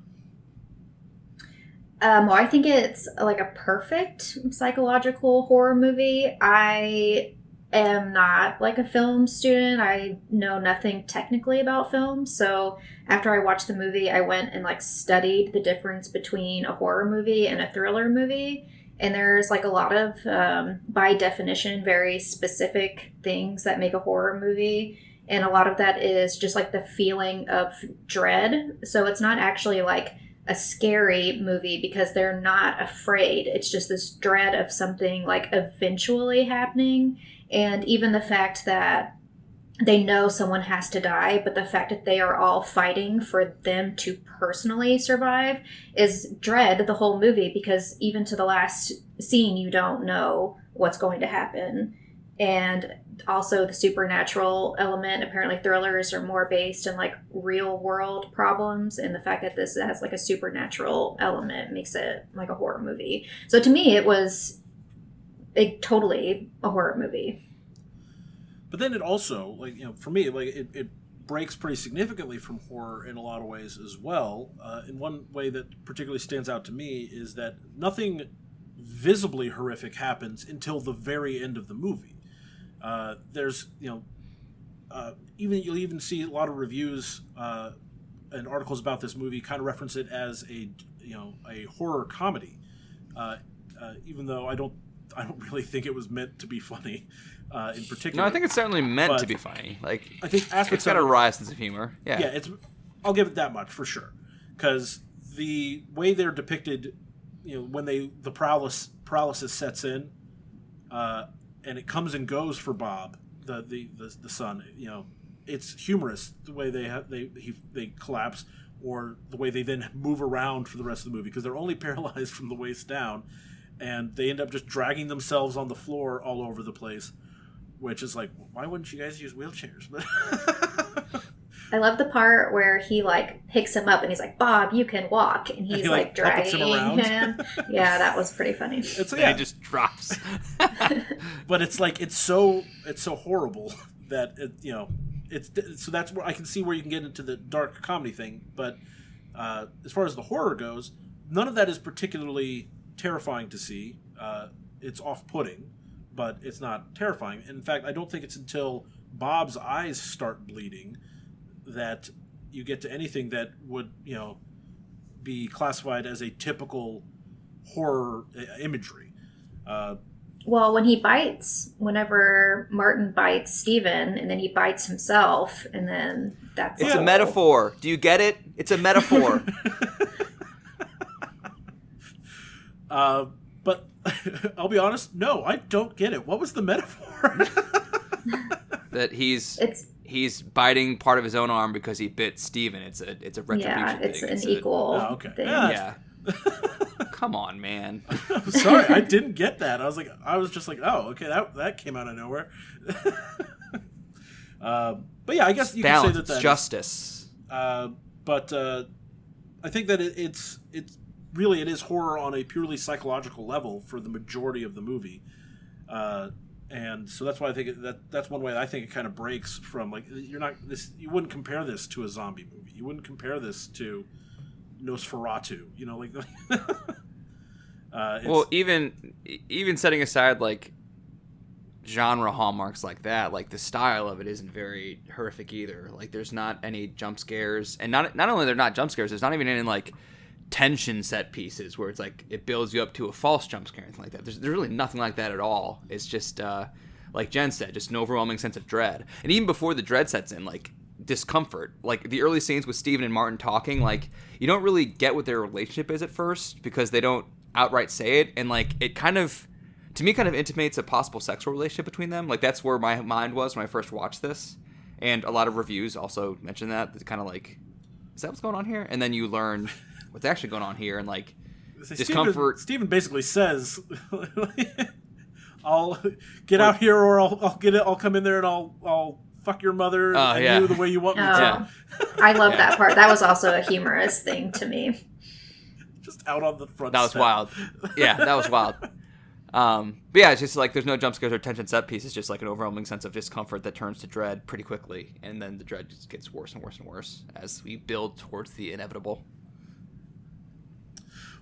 Well, I think it's like a perfect psychological horror movie. I am not like a film student. I know nothing technically about film. So after I watched the movie, I went and like studied the difference between a horror movie and a thriller movie. And there's like a lot of, by definition, very specific things that make a horror movie. And a lot of that is just like the feeling of dread. So it's not actually like a scary movie because they're not afraid. It's just this dread of something like eventually happening. And even the fact that they know someone has to die, but the fact that they are all fighting for them to personally survive is dread the whole movie, because even to the last scene, you don't know what's going to happen. And also the supernatural element. Apparently thrillers are more based in like real world problems, and the fact that this has like a supernatural element makes it like a horror movie. So to me, it was totally a horror movie. But then it also, like, for me, like it breaks pretty significantly from horror in a lot of ways as well. In one way that particularly stands out to me is that nothing visibly horrific happens until the very end of the movie. There's, you'll even see a lot of reviews and articles about this movie kind of reference it as a horror comedy, even though I don't really think it was meant to be funny. In particular, no, I think it's certainly meant to be funny. Like, I think it's got a wry sense of humor. Yeah, I'll give it that much for sure, because the way they're depicted, when the paralysis sets in, and it comes and goes for Bob, the son. It's humorous the way they collapse, or the way they then move around for the rest of the movie, because they're only paralyzed from the waist down, and they end up just dragging themselves on the floor all over the place, which is like, why wouldn't you guys use wheelchairs? But I love the part where he like picks him up and he's like, "Bob, you can walk," and he's like dragging him. Yeah, that was pretty funny. He just drops. But it's like it's so horrible that so that's where I can see where you can get into the dark comedy thing. But as far as the horror goes, none of that is particularly terrifying to see. It's off-putting, but it's not terrifying. In fact, I don't think it's until Bob's eyes start bleeding that you get to anything that would, be classified as a typical horror imagery. Well, whenever Martin bites Steven, and then he bites himself, and then that's It's a metaphor. Do you get it? It's a metaphor. But I'll be honest, no, I don't get it. What was the metaphor? That he's biting part of his own arm because he bit Steven. It's a retribution it's thing. An equal thing. Yeah. Come on, man. I'm sorry, I didn't get that. I was just like, oh, okay, that came out of nowhere. But yeah, I guess you balance, can say that justice. But I think that it's really it is horror on a purely psychological level for the majority of the movie, and so that's why I think that's one way I think it kind of breaks from, like, you wouldn't compare this to a zombie movie. You wouldn't compare this to Nosferatu. Well, even setting aside like genre hallmarks like that, like the style of it isn't very horrific either. Like there's not any jump scares, and not only they're not jump scares, there's not even any like tension set pieces where it's like it builds you up to a false jump scare or anything like that. There's really nothing like that at all. It's just like Jen said, just an overwhelming sense of dread. And even before the dread sets in, like discomfort. Like the early scenes with Steven and Martin talking, like you don't really get what their relationship is at first because they don't outright say it, and like it kind of intimates a possible sexual relationship between them. Like that's where my mind was when I first watched this, and a lot of reviews also mention that. It's kind of like, is that what's going on here? And then you learn what's actually going on here, and like discomfort. Steven basically says, "I'll get out here, or I'll come in there and I'll fuck your mother and you the way you want me to." I love that part. That was also a humorous thing to me. Just out on the front. That was wild. Yeah, that was wild. But yeah, it's just like there's no jump scares or tension set piece. It's just like an overwhelming sense of discomfort that turns to dread pretty quickly, and then the dread just gets worse and worse and worse as we build towards the inevitable.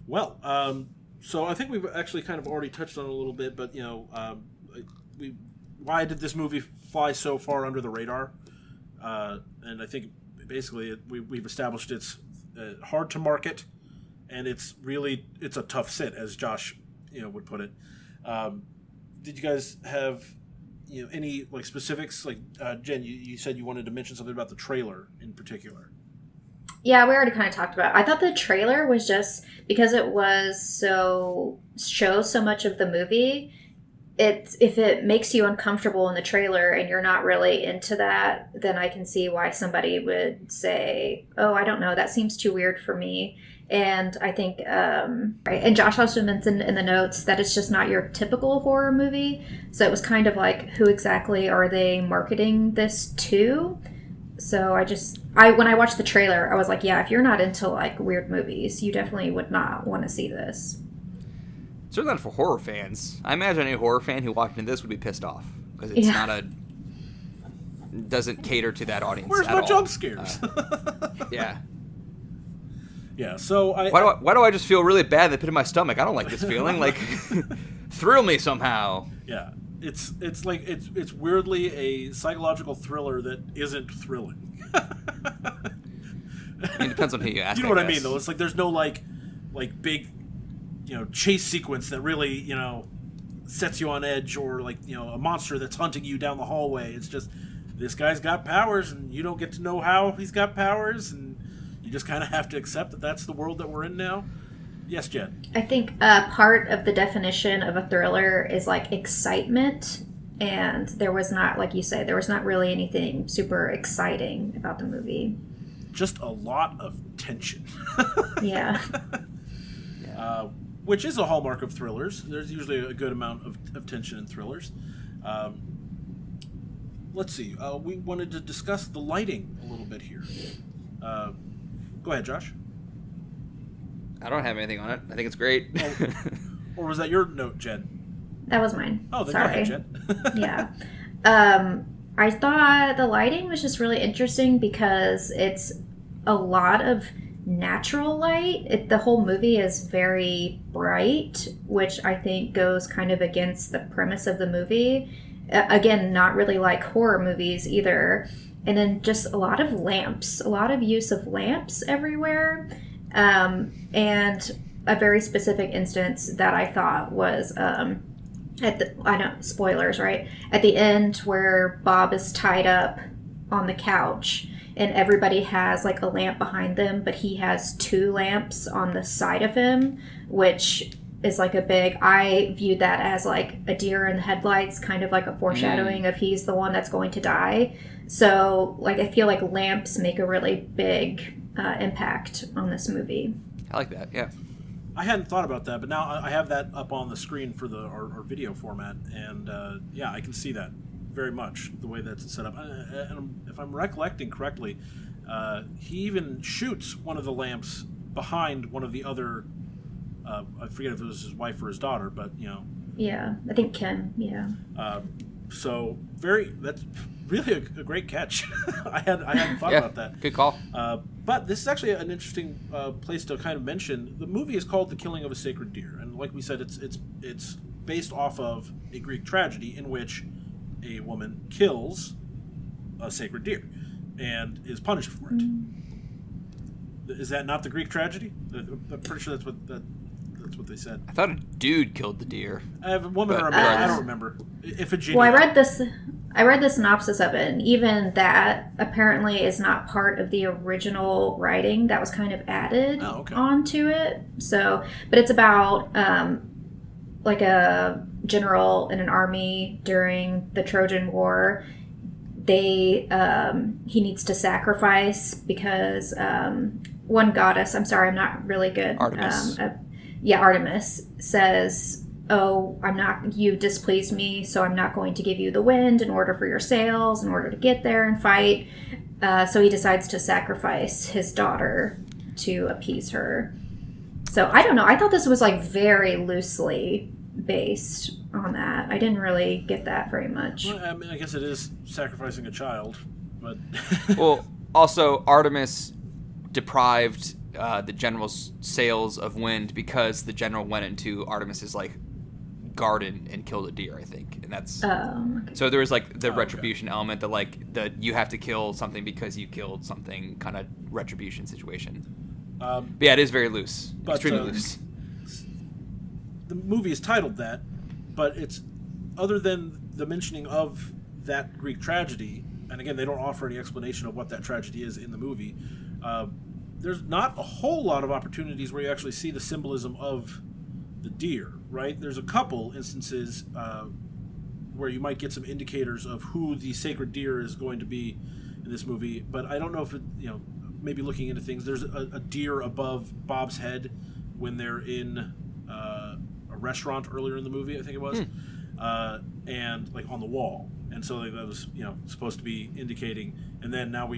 Well, so I think we've actually kind of already touched on it a little bit, but why did this movie fly so far under the radar? And I think basically we've established it's hard to market, and it's a tough sit, as Josh would put it. Did you guys have any like specifics? Like Jen, you said you wanted to mention something about the trailer in particular. Yeah, we already kind of talked about it. I thought the trailer was just, because it was shows so much of the movie, if it makes you uncomfortable in the trailer and you're not really into that, then I can see why somebody would say, oh, I don't know, that seems too weird for me. And I think, and Josh also mentioned in the notes that it's just not your typical horror movie. So it was kind of like, who exactly are they marketing this to? So when I watched the trailer, I was like, yeah, if you're not into like weird movies, you definitely would not want to see this. Certainly not for horror fans. I imagine any horror fan who walked into this would be pissed off because it's doesn't cater to that audience. Where's my jump scares? Yeah. Yeah. So why do I just feel really bad in the pit of my stomach? I don't like this feeling. Like, thrill me somehow. Yeah. It's weirdly a psychological thriller that isn't thrilling. I mean, it depends on who you ask. You know what I mean, though. It's like there's no like big, chase sequence that really sets you on edge, or like a monster that's hunting you down the hallway. It's just this guy's got powers, and you don't get to know how he's got powers, and you just kind of have to accept that that's the world that we're in now. Yes, Jen. I think part of the definition of a thriller is like excitement, and there was not, like you say, there was not really anything super exciting about the movie. Just a lot of tension. Yeah. Which is a hallmark of thrillers. There's usually a good amount of tension in thrillers. Let's see. We wanted to discuss the lighting a little bit here. Go ahead, Josh. I don't have anything on it. I think it's great. Or was that your note, Jen? That was mine. Oh, then sorry. Go ahead, Jen. Yeah. I thought the lighting was just really interesting because it's a lot of natural light. The whole movie is very bright, which I think goes kind of against the premise of the movie. Again, not really like horror movies either. And then just a lot of lamps, a lot of use of lamps everywhere. And a very specific instance that I thought was I know, spoilers, right? At the end where Bob is tied up on the couch and everybody has like a lamp behind them, but he has 2 lamps on the side of him, which is like I viewed that as like a deer in the headlights, kind of like a foreshadowing of he's the one that's going to die. So like I feel like lamps make a really big impact on this movie. I like that, yeah. I hadn't thought about that, but now I have that up on the screen for our video format, and yeah, I can see that very much, the way that's set up. And if I'm recollecting correctly, he even shoots one of the lamps behind one of the other, I forget if it was his wife or his daughter, but, you know. Yeah, I think Kim, yeah. So, that's really a great catch. I hadn't thought about that. Good call. But this is actually an interesting place to kind of mention. The movie is called The Killing of a Sacred Deer, and like we said, it's based off of a Greek tragedy in which a woman kills a sacred deer and is punished for it. Is that not the Greek tragedy? I'm pretty sure that's what they said. I thought a dude killed the deer. I have a woman or a man. I don't remember. Iphigenia. Well, I read the synopsis of it, and even that apparently is not part of the original writing. That was kind of added onto it. So, but it's about like a general in an army during the Trojan War. He needs to sacrifice because one goddess, I'm sorry, I'm not really good. Artemis. Artemis says, oh, you displeased me, so I'm not going to give you the wind in order for your sails, in order to get there and fight. So he decides to sacrifice his daughter to appease her. So I don't know. I thought this was like very loosely based on that. I didn't really get that very much. Well, I mean, I guess it is sacrificing a child, but well, also Artemis deprived the general's sails of wind because the general went into Artemis's like garden and killed a deer, I think, and that's so there was like the retribution element, that like that you have to kill something because you killed something kind of retribution situation. But yeah, it is very loose, extremely loose. The movie is titled that, but it's other than the mentioning of that Greek tragedy, and again, they don't offer any explanation of what that tragedy is in the movie. There's not a whole lot of opportunities where you actually see the symbolism of the deer, right? There's a couple instances where you might get some indicators of who the sacred deer is going to be in this movie, but I don't know if it, maybe looking into things, there's a deer above Bob's head when they're in a restaurant earlier in the movie, I think it was, and like on the wall. And so that was, supposed to be indicating. And then now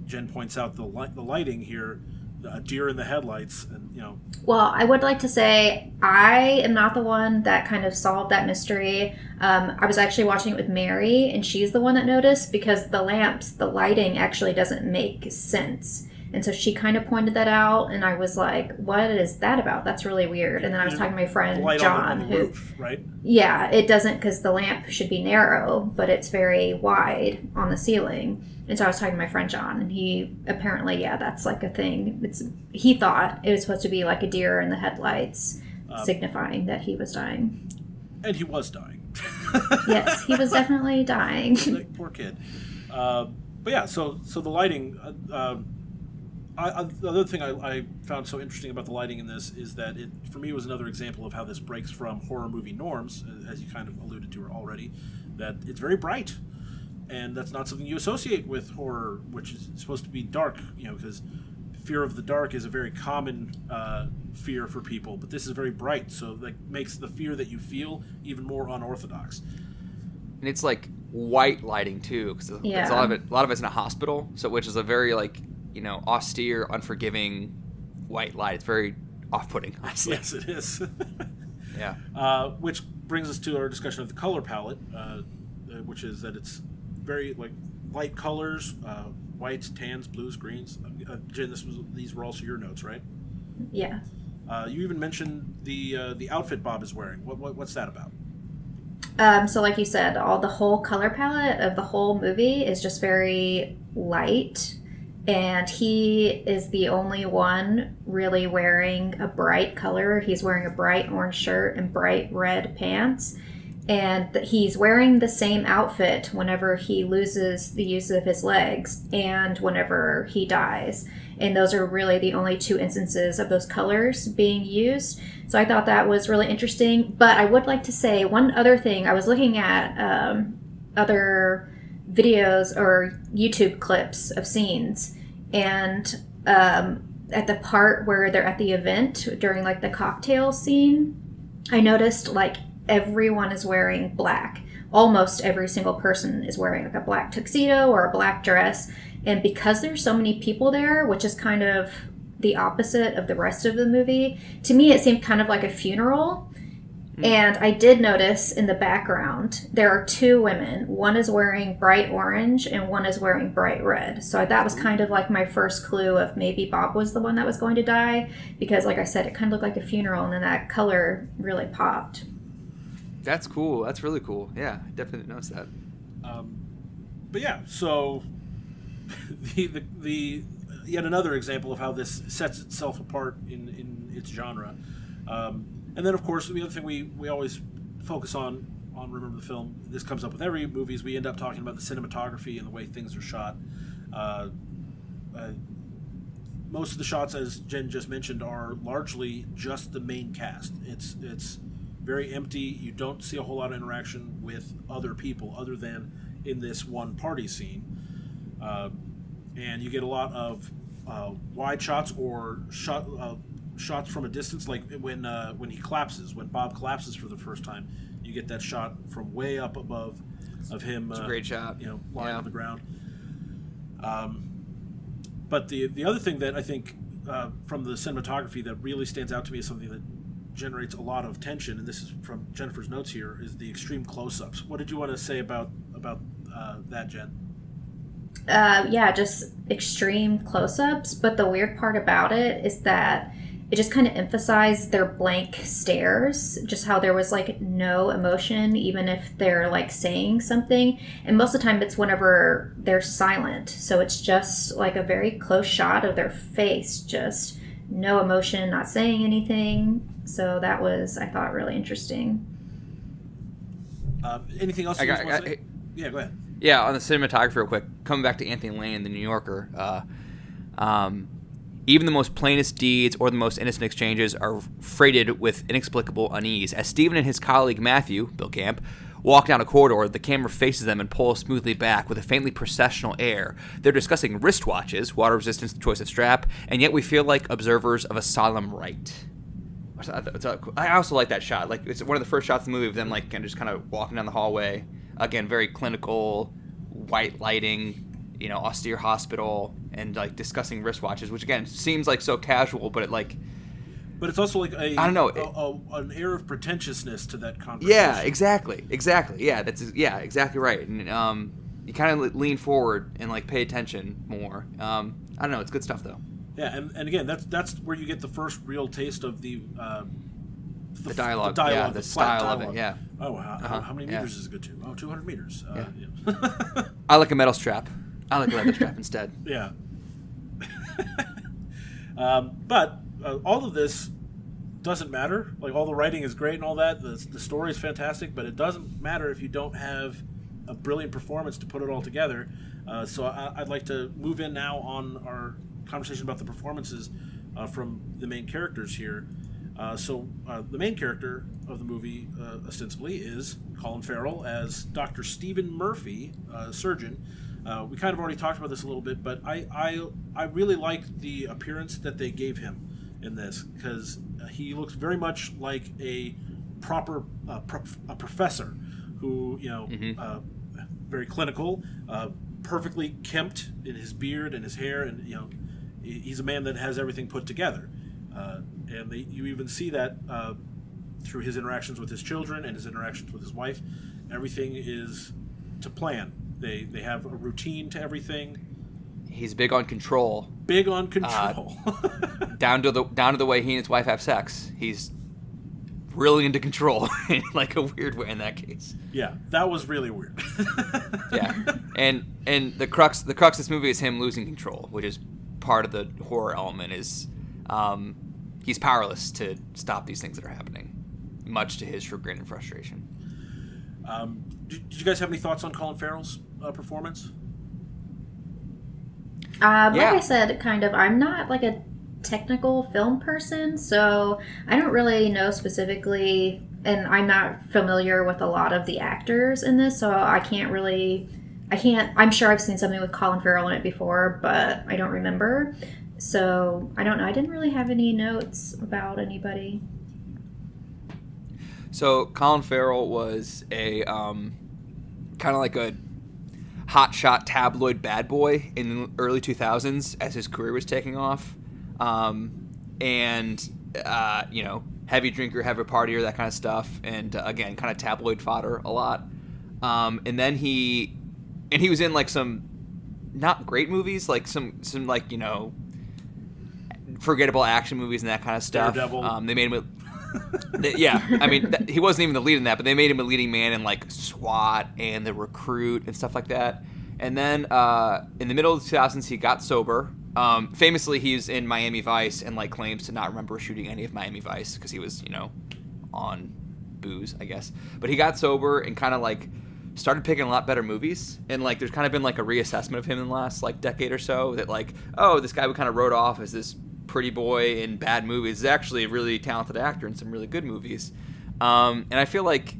Jen points out the lighting here, a deer in the headlights, and Well, I would like to say I am not the one that kind of solved that mystery. I was actually watching it with Mary, and she's the one that noticed because the lighting actually doesn't make sense. And so she kind of pointed that out, and I was like, what is that about? That's really weird. And then I was talking to my friend, John, on the roof, right? Yeah, it doesn't, because the lamp should be narrow, but it's very wide on the ceiling. And so I was talking to my friend, John, and he apparently, that's like a thing. He thought it was supposed to be like a deer in the headlights, signifying that he was dying. And he was dying. Yes, he was definitely dying. Like, poor kid. But yeah, so the lighting... the other thing I found so interesting about the lighting in this is that it, for me, was another example of how this breaks from horror movie norms, as you kind of alluded to already, that it's very bright. And that's not something you associate with horror, which is supposed to be dark, because fear of the dark is a very common fear for people. But this is very bright, so that makes the fear that you feel even more unorthodox. And it's like white lighting, too, because a lot of it's in a hospital, so which is a very like... austere, unforgiving white light. It's very off-putting, honestly. Yes, it is. Yeah. Which brings us to our discussion of the color palette, which is that it's very like light colors, whites, tans, blues, greens. Jen, these were also your notes, right? Yeah. You even mentioned the outfit Bob is wearing. What's that about? So like you said, the whole color palette of the whole movie is just very light. and he is the only one really wearing a bright color. He's wearing a bright orange shirt and bright red pants, and he's wearing the same outfit whenever he loses the use of his legs and whenever he dies. And those are really the only two instances of those colors being used. So I thought that was really interesting. But I would like to say one other thing. I was looking at other videos or YouTube clips of scenes, and at the part where they're at the event during like the cocktail scene, I noticed like everyone is wearing black. Almost every single person is wearing like a black tuxedo or a black dress. And because there's so many people there, which is kind of the opposite of the rest of the movie, to me it seemed kind of like a funeral. And I did notice in the background there are two women. One is wearing bright orange and one is wearing bright red. So that was kind of like my first clue of maybe Bob was the one that was going to die, because like I said, it kind of looked like a funeral, and then that color really popped. That's cool. That's really cool. Yeah, I definitely noticed that. But yeah, so the yet another example of how this sets itself apart in its genre. And then, of course, the other thing we always focus on Remember the Film, this comes up with every movie, is we end up talking about the cinematography and the way things are shot. Most of the shots, as Jen just mentioned, are largely just the main cast. It's very empty. You don't see a whole lot of interaction with other people other than in this one party scene. And you get a lot of wide shots or shots from a distance, like when he collapses, when Bob collapses for the first time, you get that shot from way up above of him. It's a great shot, lying on the ground. But the other thing that I think from the cinematography that really stands out to me is something that generates a lot of tension, and this is from Jennifer's notes here, is the extreme close-ups. What did you want to say about that, Jen? Just extreme close-ups, but the weird part about it is that it just kind of emphasized their blank stares, just how there was like no emotion, even if they're like saying something. And most of the time it's whenever they're silent. So it's just like a very close shot of their face, just no emotion, not saying anything. So that was, I thought, really interesting. Anything else you guys want to say? Yeah, go ahead. Yeah, on the cinematography real quick, coming back to Anthony Lane, the New Yorker, even the most plainest deeds or the most innocent exchanges are freighted with inexplicable unease. As Stephen and his colleague Matthew, Bill Camp, walk down a corridor, the camera faces them and pulls smoothly back with a faintly processional air. They're discussing wristwatches, water resistance, the choice of strap, and yet we feel like observers of a solemn rite. I also like that shot. Like, it's one of the first shots in the movie of them like just kind of walking down the hallway. Again, very clinical, white lighting, austere hospital, and like discussing wristwatches, which again seems like so casual, but but it's also like I don't know, an air of pretentiousness to that conversation. Yeah, exactly. Yeah, exactly right. And you kind of lean forward and like pay attention more. I don't know, it's good stuff though. Yeah, and again, that's where you get the first real taste of the dialogue, the style dialogue. of it, yeah. Oh, how many meters is it good to? Oh, 200 meters. Yeah. I like a metal strap. I like a leather strap instead. Yeah. But all of this doesn't matter. Like, all the writing is great and all that. The story is fantastic, but it doesn't matter if you don't have a brilliant performance to put it all together. So I'd like to move in now on our conversation about the performances from the main characters here. So the main character of the movie, ostensibly, is Colin Farrell as Dr. Stephen Murphy, surgeon. We kind of already talked about this a little bit, but I really like the appearance that they gave him in this, because he looks very much like a proper a professor who, very clinical, perfectly kempt in his beard and his hair, and he's a man that has everything put together. And you even see that through his interactions with his children and his interactions with his wife. Everything is to plan. They have a routine to everything. He's big on control. Big on control. Down to the way he and his wife have sex. He's really into control in like a weird way in that case. Yeah, that was really weird. Yeah, and the crux of this movie is him losing control, which is part of the horror element. Is he's powerless to stop these things that are happening, much to his chagrin and frustration. Did you guys have any thoughts on Colin Farrell's performance? Like I said, kind of, I'm not like a technical film person, so I don't really know specifically, and I'm not familiar with a lot of the actors in this, so I'm sure I've seen something with Colin Farrell in it before, but I don't remember. So I don't know. I didn't really have any notes about anybody. So Colin Farrell was a kind of like a hotshot tabloid bad boy in the early 2000s as his career was taking off. Heavy drinker, heavy partier, that kind of stuff. And again, kind of tabloid fodder a lot. And then he was in like some not great movies, like some like, forgettable action movies and that kind of stuff. Daredevil. They made him he wasn't even the lead in that, but they made him a leading man in like SWAT and The Recruit and stuff like that. And then in the middle of the 2000s, he got sober. Famously, he's in Miami Vice and like claims to not remember shooting any of Miami Vice because he was, on booze, I guess. But he got sober and kind of like started picking a lot better movies. And like there's kind of been like a reassessment of him in the last like decade or so that like, oh, this guy we kind of wrote off as this pretty boy in bad movies is actually a really talented actor in some really good movies. And I feel like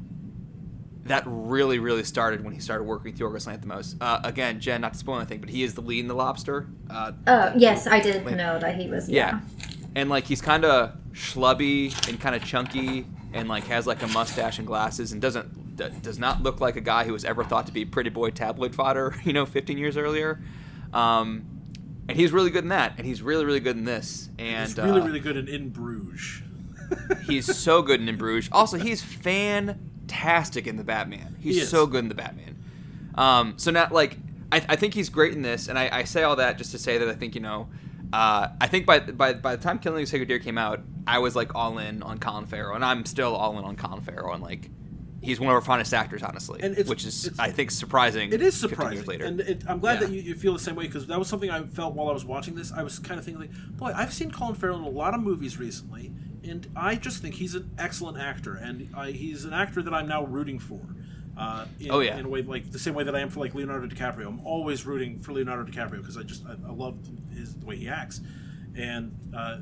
that really, really started when he started working with Yorgos Lanthimos. Again, Jen, not to spoil anything, but he is the lead in The Lobster. Yes, I did know that he was, yeah. And like he's kind of schlubby and kind of chunky and like has like a mustache and glasses and does not look like a guy who was ever thought to be pretty boy tabloid fodder, 15 years earlier. And he's really good in that, and he's really, really good in this. And he's really, really good in Bruges. He's so good in Bruges. Also, he's fantastic in The Batman. He's so good in The Batman. So now, like, I think he's great in this, and I say all that just to say that I think, I think by the time Killing a Sacred Deer came out, I was, like, all in on Colin Farrell, and I'm still all in on Colin Farrell, and, like, he's one of our finest actors, honestly, which is, I think, surprising. It is surprising. 15 years later. And I'm glad that you feel the same way, because that was something I felt while I was watching this. I was kind of thinking, like, boy, I've seen Colin Farrell in a lot of movies recently, and I just think he's an excellent actor, and he's an actor that I'm now rooting for. In a way, like the same way that I am for like Leonardo DiCaprio. I'm always rooting for Leonardo DiCaprio because I love the way he acts. And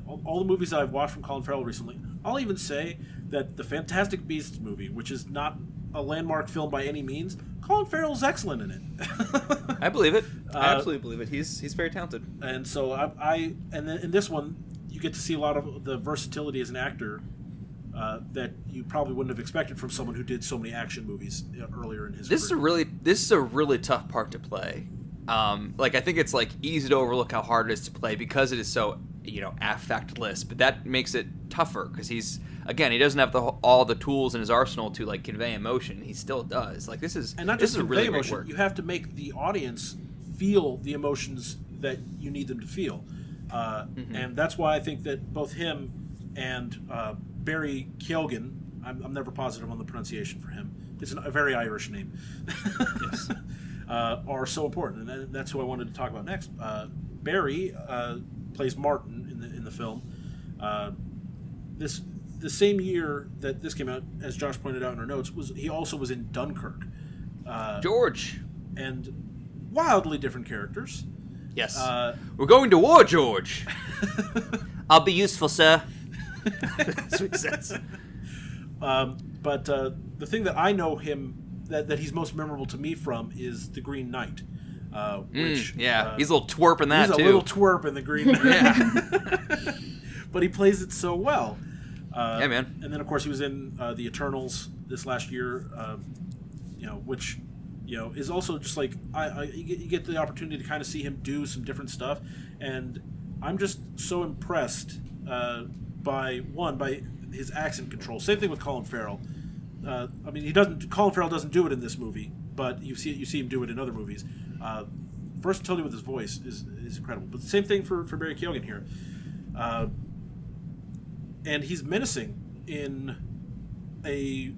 all the movies that I've watched from Colin Farrell recently, I'll even say that the Fantastic Beasts movie, which is not a landmark film by any means, Colin Farrell's excellent in it. I believe it. I absolutely believe it. He's very talented. And so and then in this one, you get to see a lot of the versatility as an actor that you probably wouldn't have expected from someone who did so many action movies earlier in his career. This is a really tough part to play. I think it's like easy to overlook how hard it is to play because it is so affectless, but that makes it tougher because he doesn't have all the tools in his arsenal to like convey emotion. He still does. Like this is really great work. You have to make the audience feel the emotions that you need them to feel, and that's why I think that both him and Barry Keoghan, I'm never positive on the pronunciation for him. It's a very Irish name. Yes. Are so important, and that's who I wanted to talk about next. Barry plays Martin in the film. The same year that this came out, as Josh pointed out in our notes, he also was in Dunkirk. George. And wildly different characters. Yes. We're going to war, George. I'll be useful, sir. That's what he says. But the thing that I know him that he's most memorable to me from is The Green Knight. Which he's a little twerp in that too. He's a little twerp in The Green Knight. Yeah. But he plays it so well. Yeah, man. And then of course he was in The Eternals this last year, which is also just like you get the opportunity to kind of see him do some different stuff, and I'm just so impressed by his accent control. Same thing with Colin Farrell. Colin Farrell doesn't do it in this movie, but you see him do it in other movies. Versatility with his voice is incredible. But the same thing for Barry Keoghan here. And he's menacing in the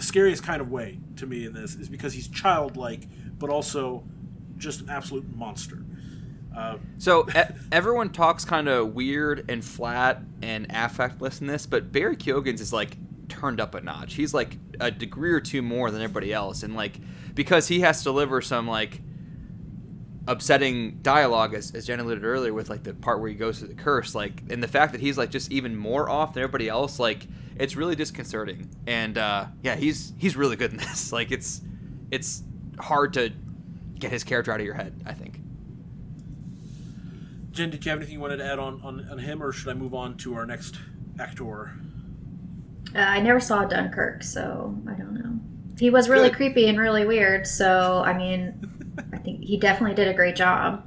scariest kind of way to me in this is because he's childlike, but also just an absolute monster. So everyone talks kind of weird and flat and affectless in this, but Barry Keoghan's is like turned up a notch. He's like a degree or two more than everybody else, and like because he has to deliver some like upsetting dialogue, as Jen alluded earlier, with like the part where he goes through the curse, like, and the fact that he's like just even more off than everybody else, like it's really disconcerting. And yeah, he's really good in this. Like it's hard to get his character out of your head, I think. Jen, did you have anything you wanted to add on him, or should I move on to our next actor? I never saw Dunkirk, so I don't know. He was really creepy and really weird, so I mean, I think he definitely did a great job.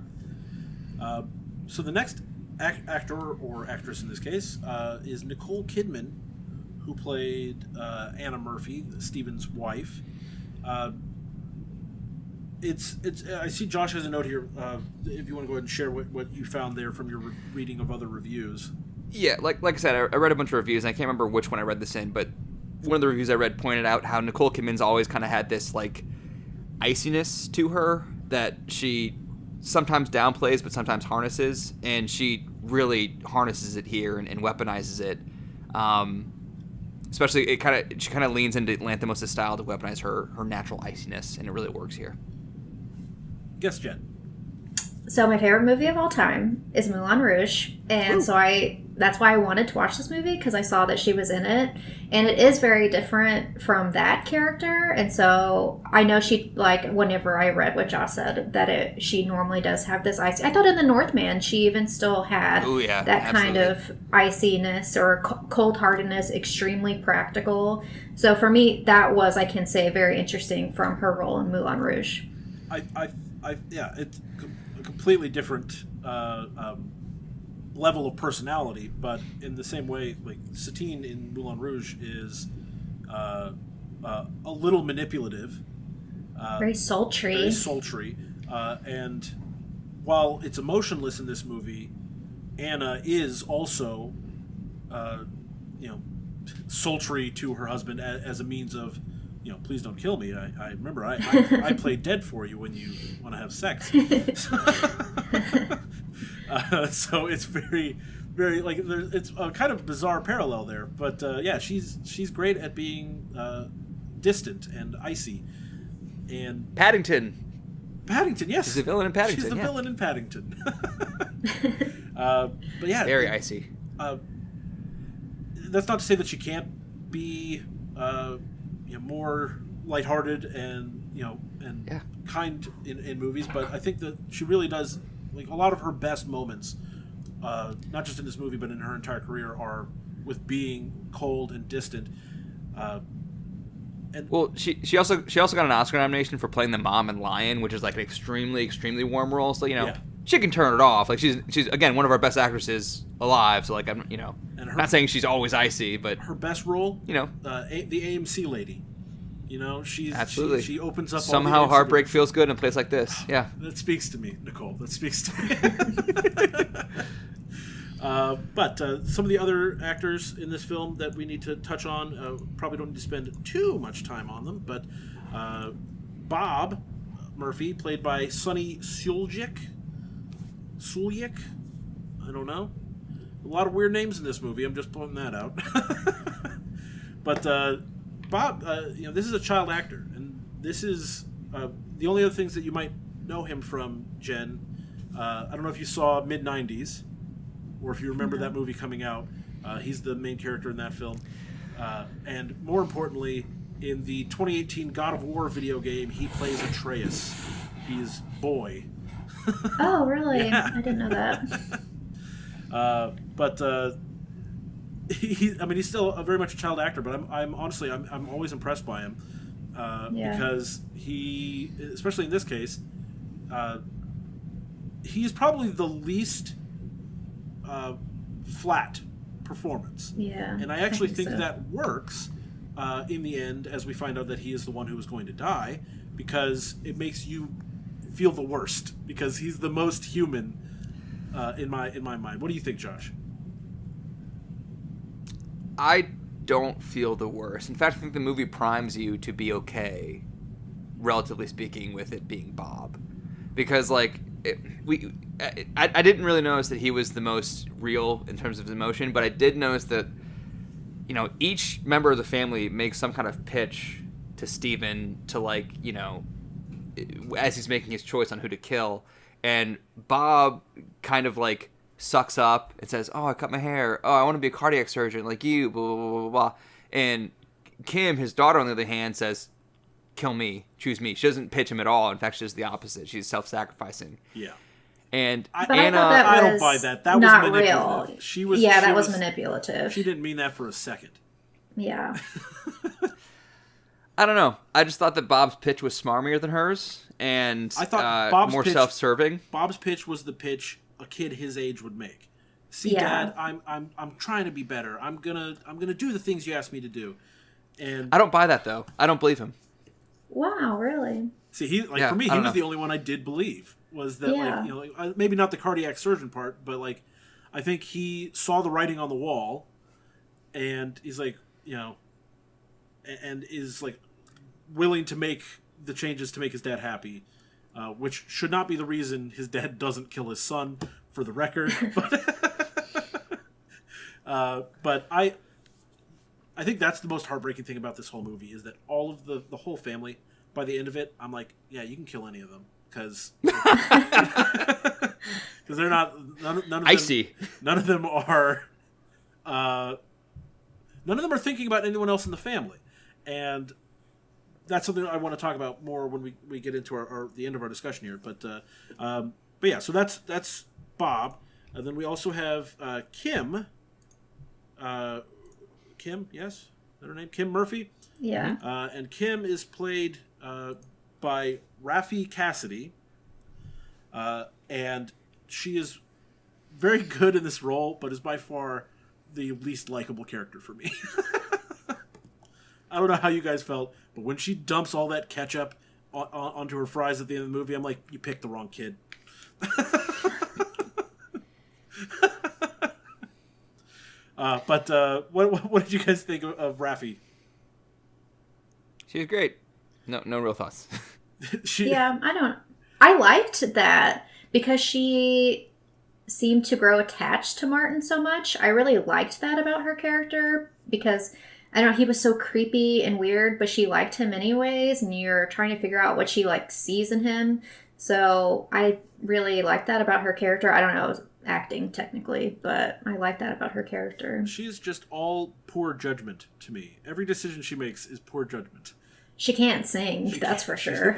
So the next actor or actress in this case is Nicole Kidman, who played Anna Murphy, Stephen's wife. I see Josh has a note here. If you want to go ahead and share what you found there from your reading of other reviews. Yeah, like I said, I read a bunch of reviews, and I can't remember which one I read this in, but one of the reviews I read pointed out how Nicole Kidman's always kind of had this like iciness to her that she sometimes downplays but sometimes harnesses, and she really harnesses it here and weaponizes it. Especially, she kind of leans into Lanthimos' style to weaponize her natural iciness, and it really works here. Guess, Jen. So my favorite movie of all time is Moulin Rouge, and so that's why I wanted to watch this movie, because I saw that she was in it, and it is very different from that character, and so I know she, like, whenever I read what Josh said, that she normally does have this icy. I thought in The Northman she even still had that kind of iciness or cold-heartedness, extremely practical. So for me, that was, I can say, very interesting from her role in Moulin Rouge. Yeah, it's a completely different level of personality, but in the same way, like Satine in Moulin Rouge is a little manipulative, very sultry, and while it's emotionless in this movie, Anna is also sultry to her husband as a means of, please don't kill me. I remember I played dead for you when you want to have sex. So it's very, very, like, it's a kind of bizarre parallel there. But yeah, she's great at being distant and icy. And Paddington, yes. She's the villain in Paddington. She's the villain in Paddington. But yeah, very icy. That's not to say that she can't be more lighthearted and kind in movies, but I think that she really does, like, a lot of her best moments, not just in this movie but in her entire career, are with being cold and distant. She also got an Oscar nomination for playing the mom in Lion, which is like an extremely, extremely warm role. So she can turn it off. Like she's again one of our best actresses alive. So like I'm not saying she's always icy, but her best role, the AMC lady. She's absolutely. She opens up. Somehow all the heartbreak feels good in a place like this. Yeah, that speaks to me, Nicole. That speaks to me. But some of the other actors in this film that we need to touch on, probably don't need to spend too much time on them, but Bob Murphy, played by Sonny Suljic, I don't know. A lot of weird names in this movie. I'm just pointing that out. But Bob, this is a child actor, and this is the only other things that you might know him from, Jen. I don't know if you saw mid-90s, or if you remember that movie coming out. He's the main character in that film. And more importantly, in the 2018 God of War video game, he plays Atreus. He's Boy. Oh, really? Yeah. I didn't know that. But he's still very much a child actor, but I'm honestly always impressed by him, because he, especially in this case, he's probably the least flat performance. Yeah. And I actually think that works in the end, as we find out that he is the one who is going to die, because it makes you feel the worst, because he's the most human in my mind. What do you think, Josh? I don't feel the worst. In fact, I think the movie primes you to be okay, relatively speaking, with it being Bob. Because, like, I didn't really notice that he was the most real in terms of his emotion, but I did notice that, you know, each member of the family makes some kind of pitch to Steven to, like, you know, as he's making his choice on who to kill. And Bob kind of, like, sucks up and says, oh, I cut my hair. Oh, I want to be a cardiac surgeon like you, blah, blah, blah, blah, blah. And Kim, his daughter, on the other hand, says, kill me, choose me. She doesn't pitch him at all. In fact, she's the opposite. She's self-sacrificing. Yeah. And Anna, I don't buy that. That not was manipulative. Real. That was manipulative. She didn't mean that for a second. Yeah. I don't know. I just thought that Bob's pitch was smarmier than hers, and I thought Bob's more pitch, self-serving. Bob's pitch was the pitch a kid his age would make. See, yeah. Dad, I'm trying to be better. I'm gonna do the things you asked me to do. And I don't buy that though. I don't believe him. Wow, really? See, for me, he was the only one I did believe. Was that like, you know, like, maybe not the cardiac surgeon part, but like I think he saw the writing on the wall, and he's like, you know, and is like willing to make the changes to make his dad happy, which should not be the reason his dad doesn't kill his son, for the record. But I think that's the most heartbreaking thing about this whole movie is that all of the whole family, by the end of it, I'm like, yeah, you can kill any of them because they're not none of them, icy. None of them are thinking about anyone else in the family, and that's something I want to talk about more when we get into the end of our discussion here. But yeah, so that's Bob, and then we also have Kim. Kim, yes, is that her name? Kim Murphy. Yeah. And Kim is played by Raffi Cassidy, and she is very good in this role, but is by far the least likable character for me. I don't know how you guys felt, but when she dumps all that ketchup onto her fries at the end of the movie, I'm like, you picked the wrong kid. But what did you guys think of Raffi? She was great. No real thoughts. I liked that because she seemed to grow attached to Martin so much. I really liked that about her character because, I don't know, he was so creepy and weird, but she liked him anyways, and you're trying to figure out what she, like, sees in him. So I really liked that about her character. I don't know, acting technically, but I like that about her character. She's just all poor judgment to me. Every decision she makes is poor judgment. She can't sing, that's for sure.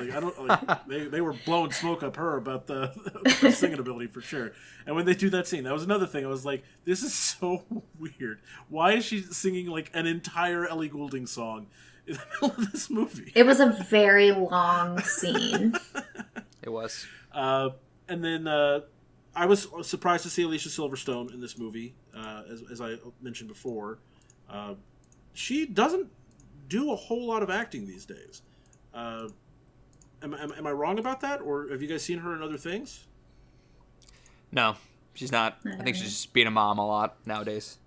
They were blowing smoke up her about the singing ability for sure. And when they do that scene, that was another thing. I was like, this is so weird. Why is she singing like an entire Ellie Goulding song in the middle of this movie? It was a very long scene. It was. And then I was surprised to see Alicia Silverstone in this movie, as I mentioned before. She doesn't do a whole lot of acting these days. Am I wrong about that, or have you guys seen her in other things? No, she's not. I think she's just being a mom a lot nowadays.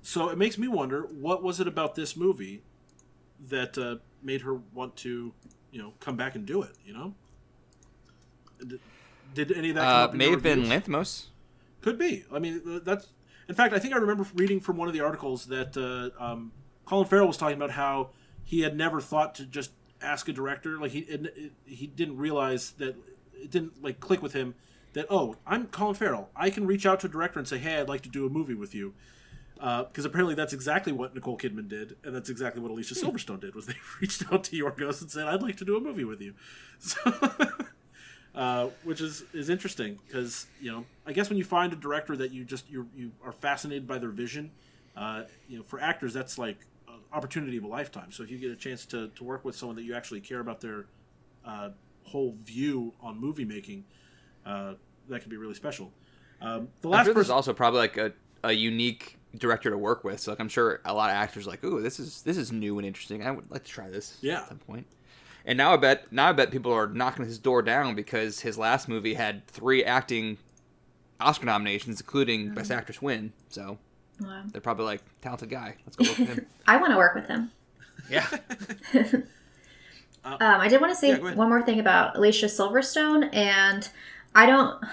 So it makes me wonder, what was it about this movie that made her want to, come back and do it? Did any of that come up in may your have been reviews? Lanthimos. Could be. I mean, that's. In fact, I think I remember reading from one of the articles that Colin Farrell was talking about how he had never thought to just ask a director. Like he didn't realize that it didn't like click with him that, oh, I'm Colin Farrell. I can reach out to a director and say, hey, I'd like to do a movie with you. Because apparently that's exactly what Nicole Kidman did, and that's exactly what Alicia Silverstone did. Was they reached out to Yorgos and said, I'd like to do a movie with you. So, which is interesting because I guess when you find a director that you are fascinated by their vision, for actors that's like opportunity of a lifetime. So if you get a chance to work with someone that you actually care about their whole view on movie making, that can be really special. The last person is also probably like a unique director to work with. So like I'm sure a lot of actors are like, ooh, this is new and interesting. I would like to try this at some point. And now I bet people are knocking his door down because his last movie had 3 acting Oscar nominations, including Best Actress win. So Wow. They're probably like, talented guy. Let's go work with him. I want to work with him. Yeah. I did want to say one more thing about Alicia Silverstone, and I don't,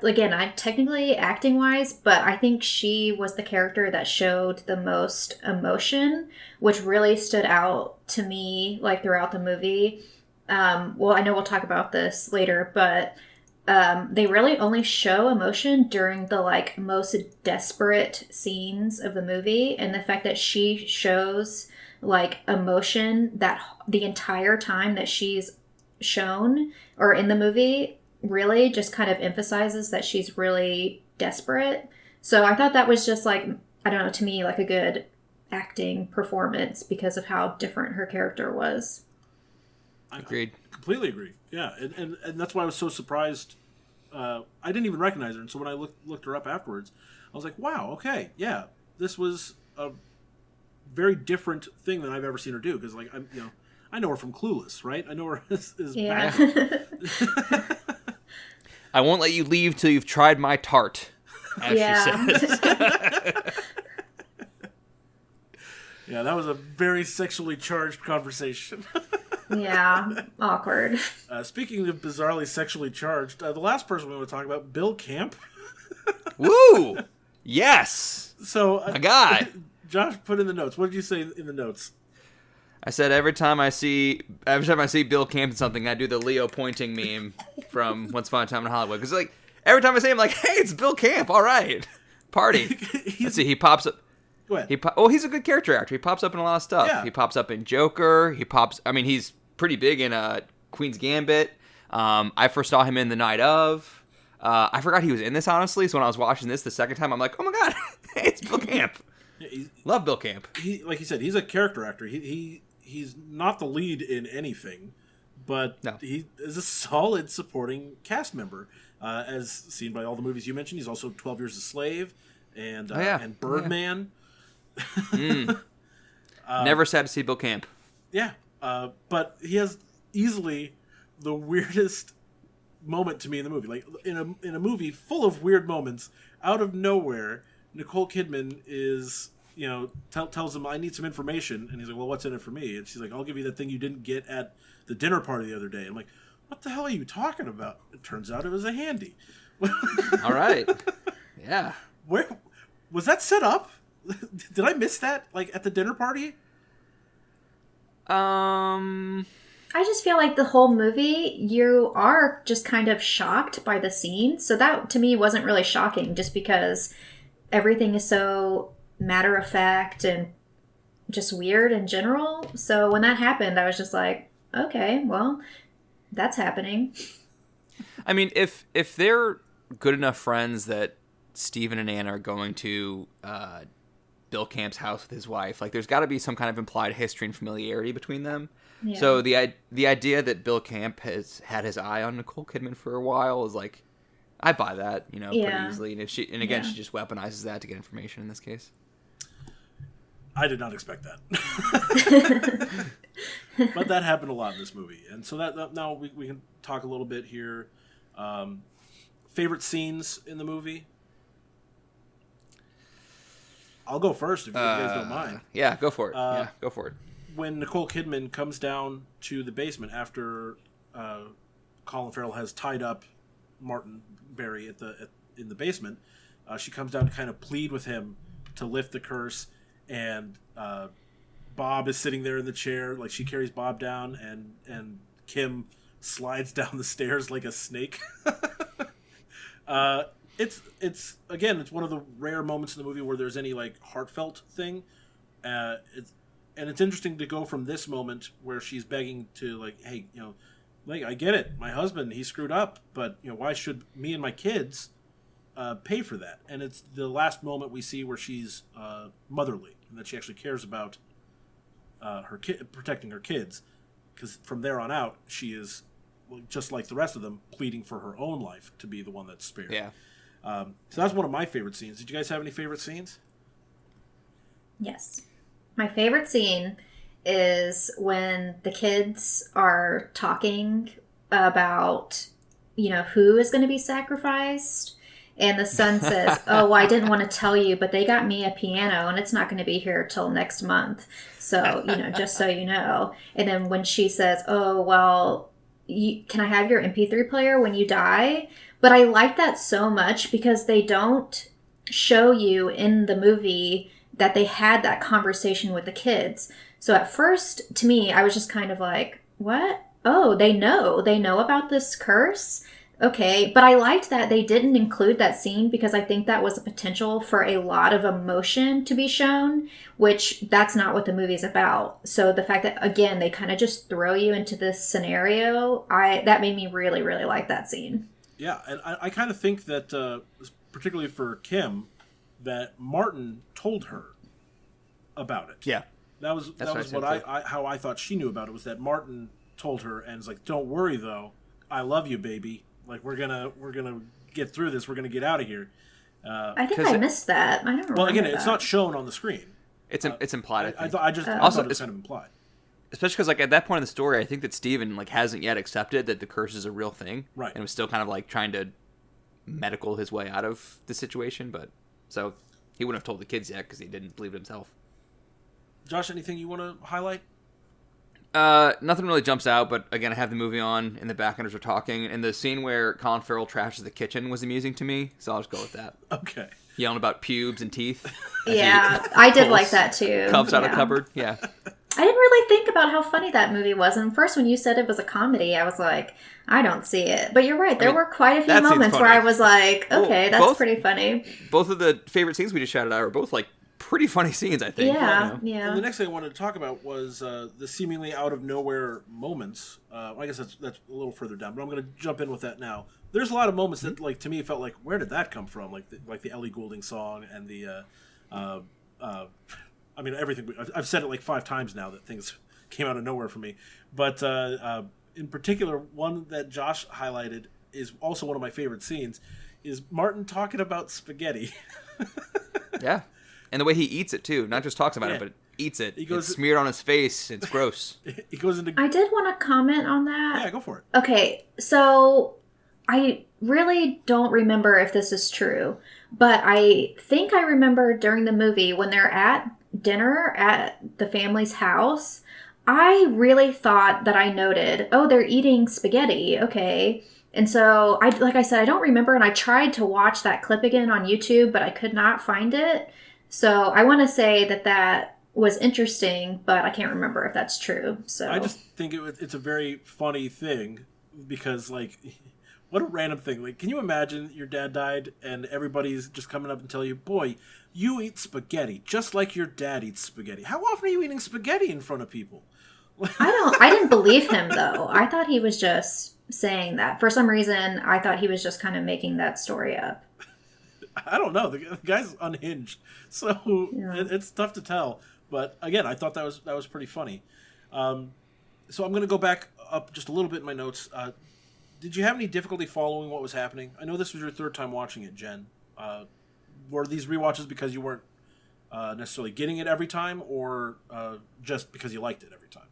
again, I technically acting wise, but I think she was the character that showed the most emotion, which really stood out to me, like, throughout the movie. Well, I know we'll talk about this later, but they really only show emotion during the, like, most desperate scenes of the movie, and the fact that she shows, like, emotion that the entire time that she's shown or in the movie really just kind of emphasizes that she's really desperate. So I thought that was just, like, I don't know, to me, like, a good acting performance because of how different her character was. Agreed. I completely agree. Yeah, and that's why I was so surprised. I didn't even recognize her, and so when I looked her up afterwards, I was like, wow, okay, yeah, this was a very different thing than I've ever seen her do. Because, like, I know her from Clueless, right? I know her as yeah. I won't let you leave till you've tried my tart, as she says. Yeah, that was a very sexually charged conversation. Yeah, awkward. Speaking of bizarrely sexually charged, the last person we want to talk about, Bill Camp. Woo! Yes! So, my guy. Josh put in the notes. What did you say in the notes? I said every time I see Bill Camp in something, I do the Leo pointing meme from Once Upon a Time in Hollywood. Because, like, every time I say him, like, hey, it's Bill Camp. All right, party. Let's see. He pops up. Go ahead. He's a good character actor. He pops up in a lot of stuff. Yeah. He pops up in Joker. He's pretty big in Queen's Gambit. I first saw him in The Night Of. I forgot he was in this, honestly. So when I was watching this the second time, I'm like, oh my god, hey, it's Bill Camp. Yeah, love Bill Camp. Like you said, he's a character actor. He's not the lead in anything, but he is a solid supporting cast member, as seen by all the movies you mentioned. He's also 12 Years a Slave and Birdman. Never sad to see Bill Camp. Yeah, but he has easily the weirdest moment to me in the movie. Like, in a movie full of weird moments, out of nowhere, Nicole Kidman is, tells him, I need some information. And he's like, well, what's in it for me? And she's like, I'll give you that thing you didn't get at the dinner party the other day. I'm like, what the hell are you talking about? It turns out it was a handy. All right. Yeah. Where was that set up? Did I miss that, like, at the dinner party? I just feel like the whole movie, you are just kind of shocked by the scene. So that, to me, wasn't really shocking, just because everything is so matter of fact and just weird in general. So when that happened, I was just like, okay, well, that's happening. I mean, if they're good enough friends that Steven and Anna are going to Bill Camp's house with his wife, like, there's got to be some kind of implied history and familiarity between them. Yeah. So the idea that Bill Camp has had his eye on Nicole Kidman for a while is, like, I buy that, pretty easily. And she just weaponizes that to get information in this case. I did not expect that. But that happened a lot in this movie. And so that now we can talk a little bit here. Favorite scenes in the movie? I'll go first if you guys don't mind. Yeah, go for it. Go for it. When Nicole Kidman comes down to the basement after Colin Farrell has tied up Martin Barry in the basement, she comes down to kind of plead with him to lift the curse, and Bob is sitting there in the chair, like, she carries Bob down, and Kim slides down the stairs like a snake. It's one of the rare moments in the movie where there's any, like, heartfelt thing. It's interesting to go from this moment where she's begging to, like, hey, like, I get it, my husband, he screwed up, but, why should me and my kids pay for that? And it's the last moment we see where she's motherly, and that she actually cares about protecting her kids, because from there on out, she is, just like the rest of them, pleading for her own life to be the one that's spared. Yeah. So that's one of my favorite scenes. Did you guys have any favorite scenes? Yes. My favorite scene is when the kids are talking about, who is going to be sacrificed. And the son says, oh, well, I didn't want to tell you, but they got me a piano and it's not going to be here till next month. So, just so you know. And then when she says, oh, well, can I have your MP3 player when you die? But I like that so much because they don't show you in the movie that they had that conversation with the kids. So at first, to me, I was just kind of like, what? Oh, they know about this curse? Okay, but I liked that they didn't include that scene because I think that was a potential for a lot of emotion to be shown, which that's not what the movie's about. So the fact that, again, they kind of just throw you into this scenario, that made me really, really like that scene. Yeah, and I kind of think that, particularly for Kim, that Martin told her about it. Yeah. That was how I thought she knew about it, was that Martin told her and was like, don't worry, though. I love you, baby. Like, we're gonna get through this. We're gonna get out of here. I think I missed that. I don't remember. Well, again, that. It's not shown on the screen. It's implied. I thought it was kind of implied. Especially because, like, at that point in the story, I think that Steven, like, hasn't yet accepted that the curse is a real thing, right? And was still kind of like trying to medical his way out of the situation. But so he wouldn't have told the kids yet because he didn't believe it himself. Josh, anything you want to highlight? Nothing really jumps out, but again, I have the movie on in the background as we're talking, and the scene where Colin Farrell trashes the kitchen was amusing to me, so I'll just go with that. Okay. Yelling about pubes and teeth. Yeah, I did like that too. Cups out of cupboard, yeah. I didn't really think about how funny that movie was, and first when you said it was a comedy, I was like, I don't see it. But you're right, there were quite a few moments where I was like, okay, that's pretty funny. Both of the favorite scenes we just shouted out are both like pretty funny scenes, I think. Yeah. And the next thing I wanted to talk about was the seemingly out of nowhere moments. I guess that's a little further down, but I'm going to jump in with that now. There's a lot of moments that, like, to me, felt like, where did that come from? Like the Ellie Goulding song and the, I mean, everything. I've said it like 5 times now that things came out of nowhere for me. But in particular, one that Josh highlighted is also one of my favorite scenes, is Martin talking about spaghetti. Yeah. And the way he eats it, too. Not just talks about it, but eats it. It's smeared on his face. It's gross. He goes into... I did want to comment on that. Yeah, go for it. Okay, so I really don't remember if this is true, but I think I remember during the movie when they're at dinner at the family's house, I really thought that I noted, oh, they're eating spaghetti. Okay. And so, like I said, I don't remember, and I tried to watch that clip again on YouTube, but I could not find it. So I want to say that was interesting, but I can't remember if that's true. So I just think it's a very funny thing because, like, what a random thing. Like, can you imagine your dad died and everybody's just coming up and tell you, boy, you eat spaghetti just like your dad eats spaghetti. How often are you eating spaghetti in front of people? I didn't believe him, though. I thought he was just saying that. For some reason, I thought he was just kind of making that story up. I don't know. The guy's unhinged, so it's tough to tell. But again, I thought that was pretty funny. So I'm going to go back up just a little bit in my notes. Did you have any difficulty following what was happening? I know this was your 3rd time watching it, Jen. Were these rewatches because you weren't necessarily getting it every time, or just because you liked it every time?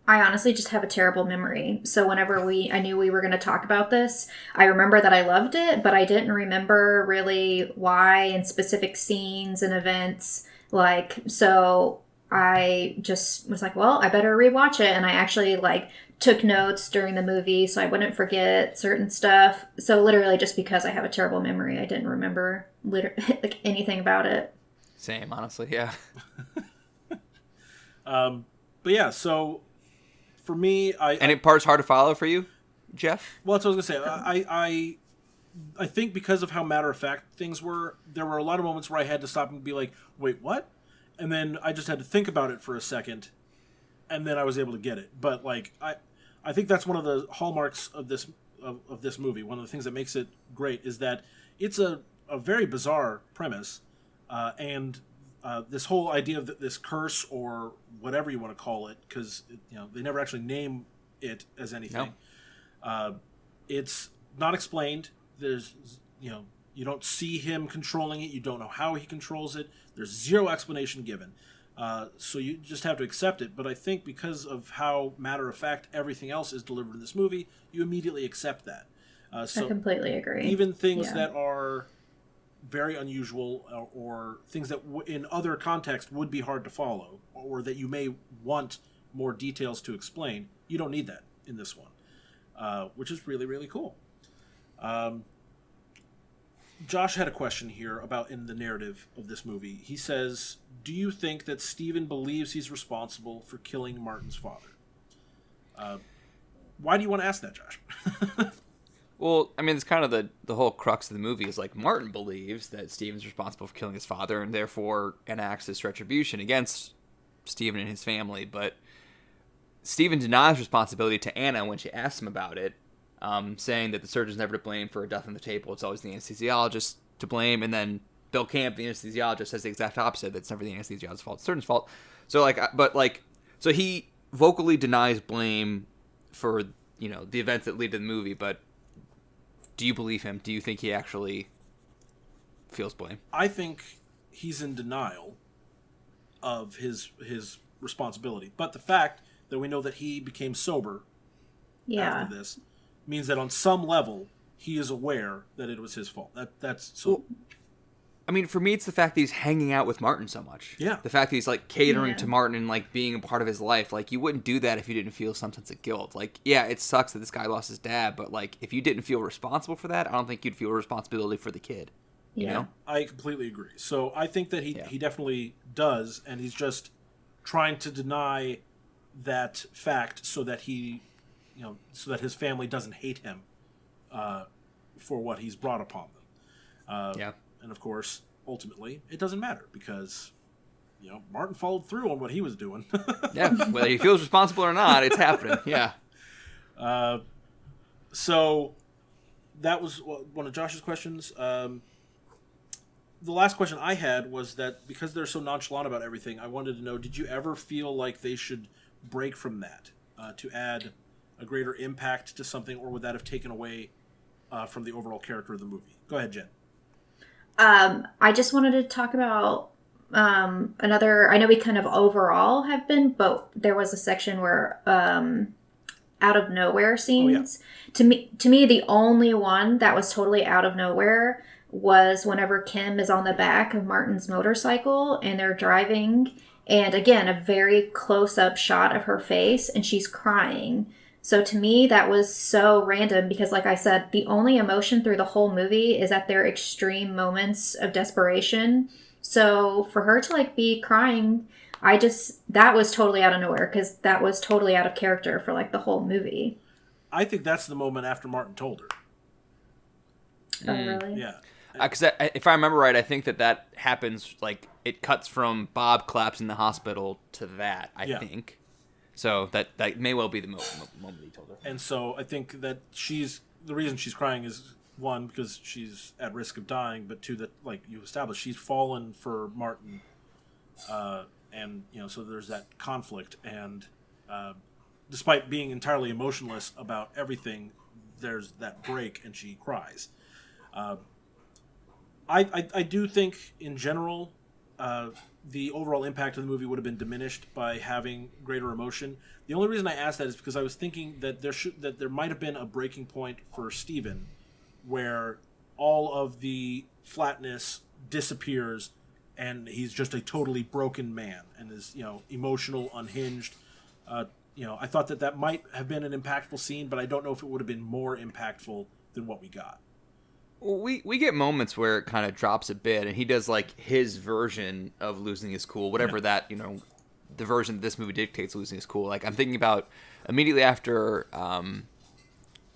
I honestly just have a terrible memory. So whenever I knew we were going to talk about this, I remember that I loved it, but I didn't remember really why and specific scenes and events. So I just was like, well, I better rewatch it. And I actually took notes during the movie so I wouldn't forget certain stuff. So literally just because I have a terrible memory, I didn't remember anything about it. Same, honestly, yeah. But yeah, so for me, any part's hard to follow for you, Jeff? Well, that's what I was gonna say. I think because of how matter of fact things were, there were a lot of moments where I had to stop and be like, "Wait, what?" And then I just had to think about it for a second, and then I was able to get it. But I think that's one of the hallmarks of this movie. One of the things that makes it great is that it's a very bizarre premise, and this whole idea of this curse or whatever you want to call it, because they never actually name it as anything. No. It's not explained. There's you don't see him controlling it. You don't know how he controls it. There's zero explanation given. So you just have to accept it. But I think because of how matter of fact everything else is delivered in this movie, you immediately accept that. So I completely agree. Even things that are very unusual or things that in other contexts would be hard to follow or that you may want more details to explain, you don't need that in this one, which is really, really cool. Josh had a question here about in the narrative of this movie. He says, do you think that Steven believes he's responsible for killing Martin's father? Why do you want to ask that, Josh? Well, I mean, it's kind of the whole crux of the movie is like Martin believes that Steven's responsible for killing his father and therefore enacts this retribution against Steven and his family. But Steven denies responsibility to Anna when she asks him about it, saying that the surgeon's never to blame for a death on the table. It's always the anesthesiologist to blame. And then Bill Camp, the anesthesiologist, says the exact opposite. That's never the anesthesiologist's fault. It's the surgeon's fault. So he vocally denies blame for, the events that lead to the movie, but do you believe him? Do you think he actually feels blame? I think he's in denial of his responsibility. But the fact that we know that he became sober after this means that on some level he is aware that it was his fault. That's so. Well, I mean, for me, it's the fact that he's hanging out with Martin so much. Yeah. The fact that he's, catering to Martin and, being a part of his life. You wouldn't do that if you didn't feel some sense of guilt. It sucks that this guy lost his dad, but, if you didn't feel responsible for that, I don't think you'd feel responsibility for the kid. You know? I completely agree. So I think that he definitely does, and he's just trying to deny that fact so that he, so that his family doesn't hate him for what he's brought upon them. And of course, ultimately, it doesn't matter because, Martin followed through on what he was doing. Whether he feels responsible or not, it's happening. Yeah. So that was one of Josh's questions. The last question I had was that because they're so nonchalant about everything, I wanted to know, did you ever feel like they should break from that to add a greater impact to something, or would that have taken away from the overall character of the movie? Go ahead, Jen. I just wanted to talk about another. I know we kind of overall have been, but there was a section where out of nowhere scenes. To me, the only one that was totally out of nowhere was whenever Kim is on the back of Martin's motorcycle and they're driving, and again, a very close-up shot of her face, and she's crying. So to me, that was so random because, like I said, the only emotion through the whole movie is at their extreme moments of desperation. So for her to be crying, that was totally out of nowhere because that was totally out of character for the whole movie. I think that's the moment after Martin told her. Oh, really? Yeah. Because if I remember right, I think that happens, it cuts from Bob collapsing in the hospital to that, I think. So that may well be the moment he told her. And so I think that the reason she's crying is, one, because she's at risk of dying, but two, that, you established, she's fallen for Martin. And, so there's that conflict. And despite being entirely emotionless about everything, there's that break and she cries. I do think, in general, the overall impact of the movie would have been diminished by having greater emotion. The only reason I asked that is because I was thinking that there might have been a breaking point for Steven where all of the flatness disappears and he's just a totally broken man and is, emotional, unhinged. I thought that might have been an impactful scene, but I don't know if it would have been more impactful than what we got. Well, we get moments where it kind of drops a bit, and he does his version of losing his cool, whatever that the version that this movie dictates losing his cool. I'm thinking about immediately after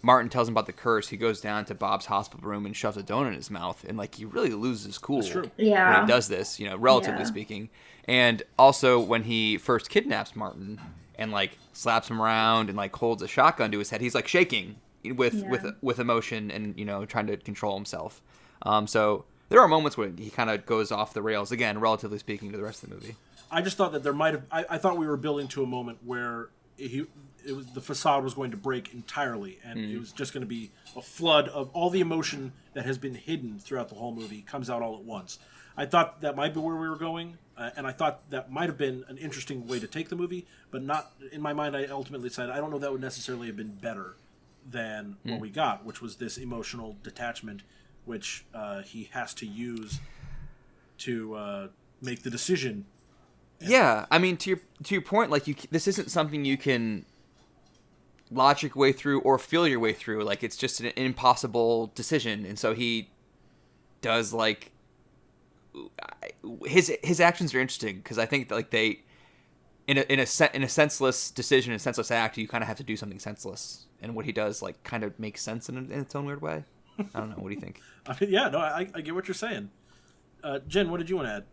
Martin tells him about the curse, he goes down to Bob's hospital room and shoves a donut in his mouth, and he really loses his cool. That's true. Yeah. When he does this, relatively speaking, and also when he first kidnaps Martin and slaps him around and holds a shotgun to his head, he's shaking with emotion and trying to control himself. So there are moments where he kind of goes off the rails again, relatively speaking, to the rest of the movie. I just thought that there might have. I thought we were building to a moment where the facade was going to break entirely, and it was just going to be a flood of all the emotion that has been hidden throughout the whole movie comes out all at once. I thought that might be where we were going, and I thought that might have been an interesting way to take the movie, but not in my mind. I ultimately decided I don't know if that would necessarily have been better than what we got, which was this emotional detachment, which he has to use to make the decision. Yeah, I mean, to your point, like this isn't something you can logic your way through or feel your way through. Like it's just an impossible decision, and so he does like his actions are interesting because I think like they in a senseless decision, a senseless act, you kind of have to do something senseless, and what he does like kind of makes sense in its own weird way. I don't know. What do you think? I mean, yeah, no, I get what you're saying. Jen, what did you want to add?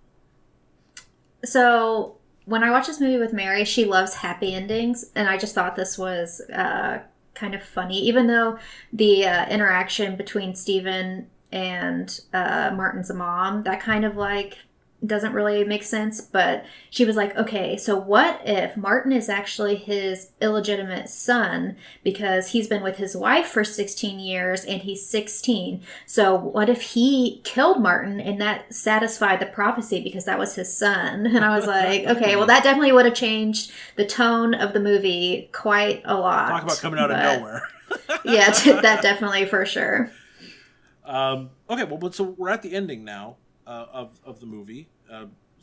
So when I watched this movie with Mary, she loves happy endings, and I just thought this was kind of funny, even though the interaction between Stephen and Martin's mom, that kind of like doesn't really make sense. But she was like, okay, so what if Martin is actually his illegitimate son because he's been with his wife for 16 years and he's 16. So what if he killed Martin and that satisfied the prophecy because that was his son? And I was like, okay, well, that definitely would have changed the tone of the movie quite a lot. Talk about coming out of nowhere. Yeah, that definitely for sure. Okay, well, so we're at the ending now of the movie.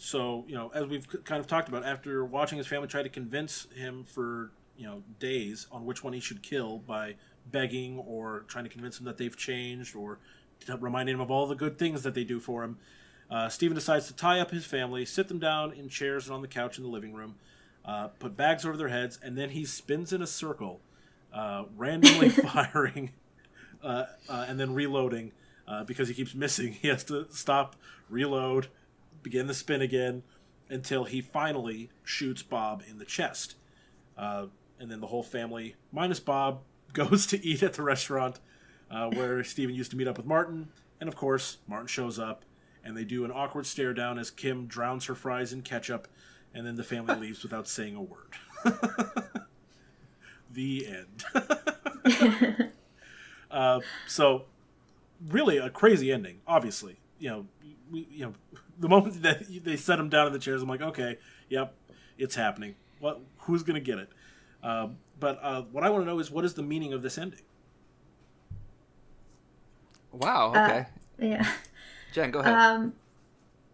So, as we've kind of talked about, after watching his family try to convince him for, days on which one he should kill by begging or trying to convince him that they've changed or reminding him of all the good things that they do for him, Stephen decides to tie up his family, sit them down in chairs and on the couch in the living room, put bags over their heads, and then he spins in a circle, randomly firing and then reloading because he keeps missing. He has to stop, reload, begin the spin again until he finally shoots Bob in the chest. And then the whole family, minus Bob, goes to eat at the restaurant where Stephen used to meet up with Martin. And of course, Martin shows up and they do an awkward stare down as Kim drowns her fries in ketchup, and then the family leaves without saying a word. The end. So really a crazy ending, obviously. The moment that they set him down in the chairs, I'm like, okay, yep, it's happening. Who's going to get it? But what I want to know is, what is the meaning of this ending? Wow, okay. Yeah. Jen, go ahead.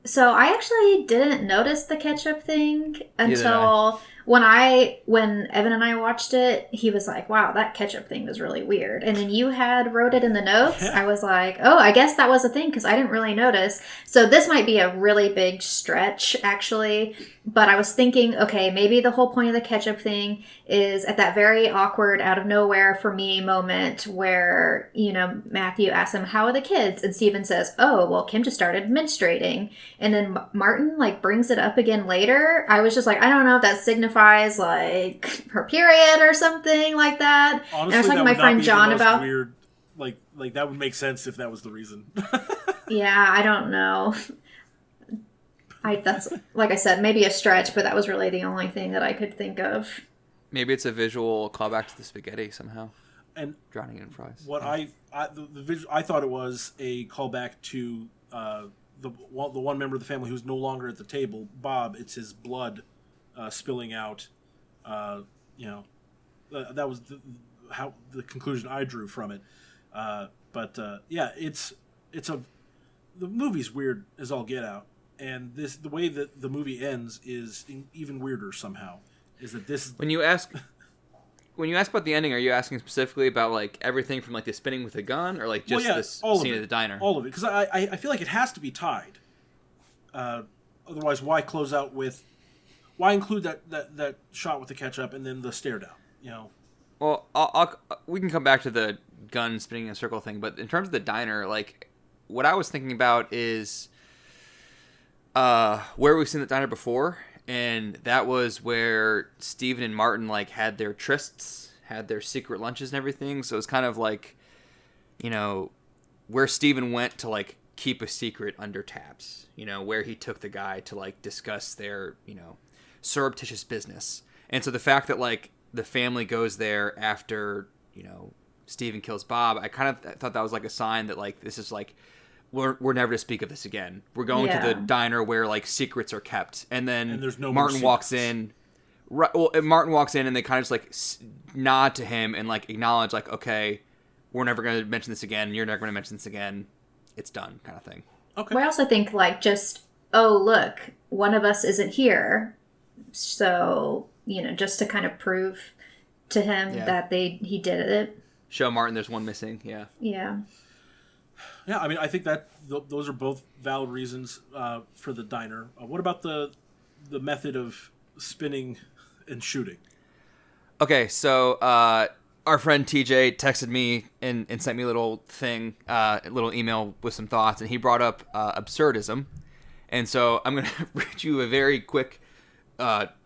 So I actually didn't notice the ketchup thing until when Evan and I watched it. He was like, wow, that ketchup thing was really weird. And then you wrote it in the notes. Yeah. I was like, oh, I guess that was a thing because I didn't really notice. So this might be a really big stretch, actually. But I was thinking, okay, maybe the whole point of the ketchup thing is at that very awkward, out of nowhere for me moment where, Matthew asks him, how are the kids? And Stephen says, oh, well, Kim just started menstruating. And then Martin, brings it up again later. I was just like, I don't know if that signifies, her period or something like that. Honestly, and I was talking to my friend John about... weird, like that would make sense if that was the reason. Yeah, I don't know. That's, like I said, maybe a stretch, but that was really the only thing that I could think of. Maybe it's a visual callback to the spaghetti somehow. And drowning in fries. What I thought it was a callback to the one member of the family who's no longer at the table, Bob. It's his blood spilling out. That was the conclusion I drew from it. The movie's weird as all get out. And the way that the movie ends is even weirder somehow. Is that this? When you ask about the ending, are you asking specifically about everything from the spinning with a gun, or just this scene at the diner? All of it, because I feel like it has to be tied. Otherwise, why close out with? Why include that shot with the ketchup and then the stare down? Well, we can come back to the gun spinning in a circle thing, but in terms of the diner, what I was thinking about is. Where we've seen the diner before, and that was where Stephen and Martin had their trysts, had their secret lunches and everything. So it's kind of where Stephen went to keep a secret under taps. Where he took the guy to discuss their surreptitious business. And so the fact that the family goes there after Stephen kills Bob, I kind of thought that was a sign that this is We're never to speak of this again. We're going to the diner where secrets are kept, and then there's no Martin walks in. Right. Well, Martin walks in and they kind of just like nod to him and like acknowledge like, okay, we're never going to mention this again. You're never going to mention this again. It's done, kind of thing. Okay. Well, I also think like just, oh, look, one of us isn't here. So, just to kind of prove to him that he did it. Show Martin there's one missing. Yeah. Yeah. Yeah, I mean, I think that those are both valid reasons for the diner. What about the method of spinning and shooting? Okay, so our friend TJ texted me and sent me a little thing, a little email with some thoughts, and he brought up absurdism. And so I'm going to read you a very quick,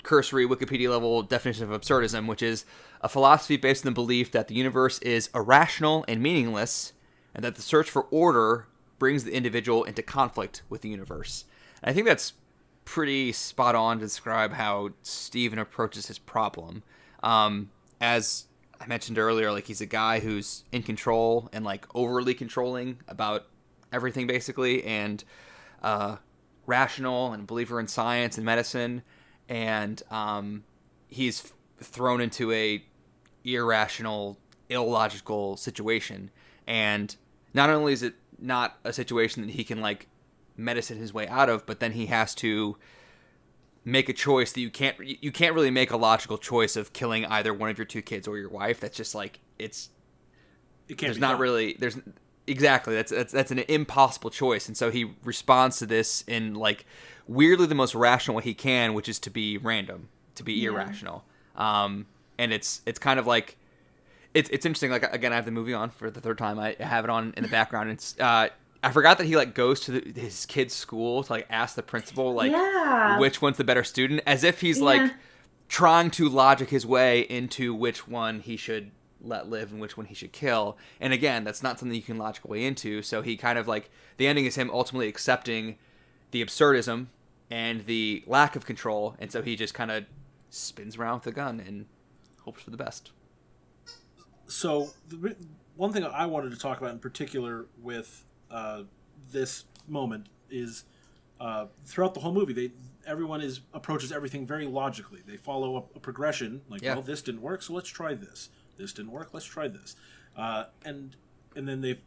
cursory Wikipedia-level definition of absurdism, which is a philosophy based on the belief that the universe is irrational and meaningless, and that the search for order brings the individual into conflict with the universe. And I think that's pretty spot on to describe how Steven approaches his problem. As I mentioned earlier, like he's a guy who's in control and like overly controlling about everything basically, and rational and a believer in science and medicine, and he's thrown into a irrational, illogical situation. And not only is it not a situation that he can like medicine his way out of, but then he has to make a choice that you can't really make a logical choice of killing either one of your two kids or your wife. That's just like it can't. There's not really there's exactly that's an impossible choice, and so he responds to this in like weirdly the most rational way he can, which is to be random, to be irrational. And it's kind of like it's interesting. Like again, I have the movie on for the third time. I have it on in the background. It's I forgot that he like goes to his kid's school to like ask the principal like which one's the better student, as if he's like trying to logic his way into which one he should let live and which one he should kill. And again, that's not something you can logic your way into. So he kind of like the ending is him ultimately accepting the absurdism and the lack of control, and so he just kind of spins around with a gun and hopes for the best. So one thing I wanted to talk about in particular with this moment is throughout the whole movie, everyone approaches everything very logically. They follow a progression, like, well, this didn't work, so let's try this. This didn't work, let's try this. And then they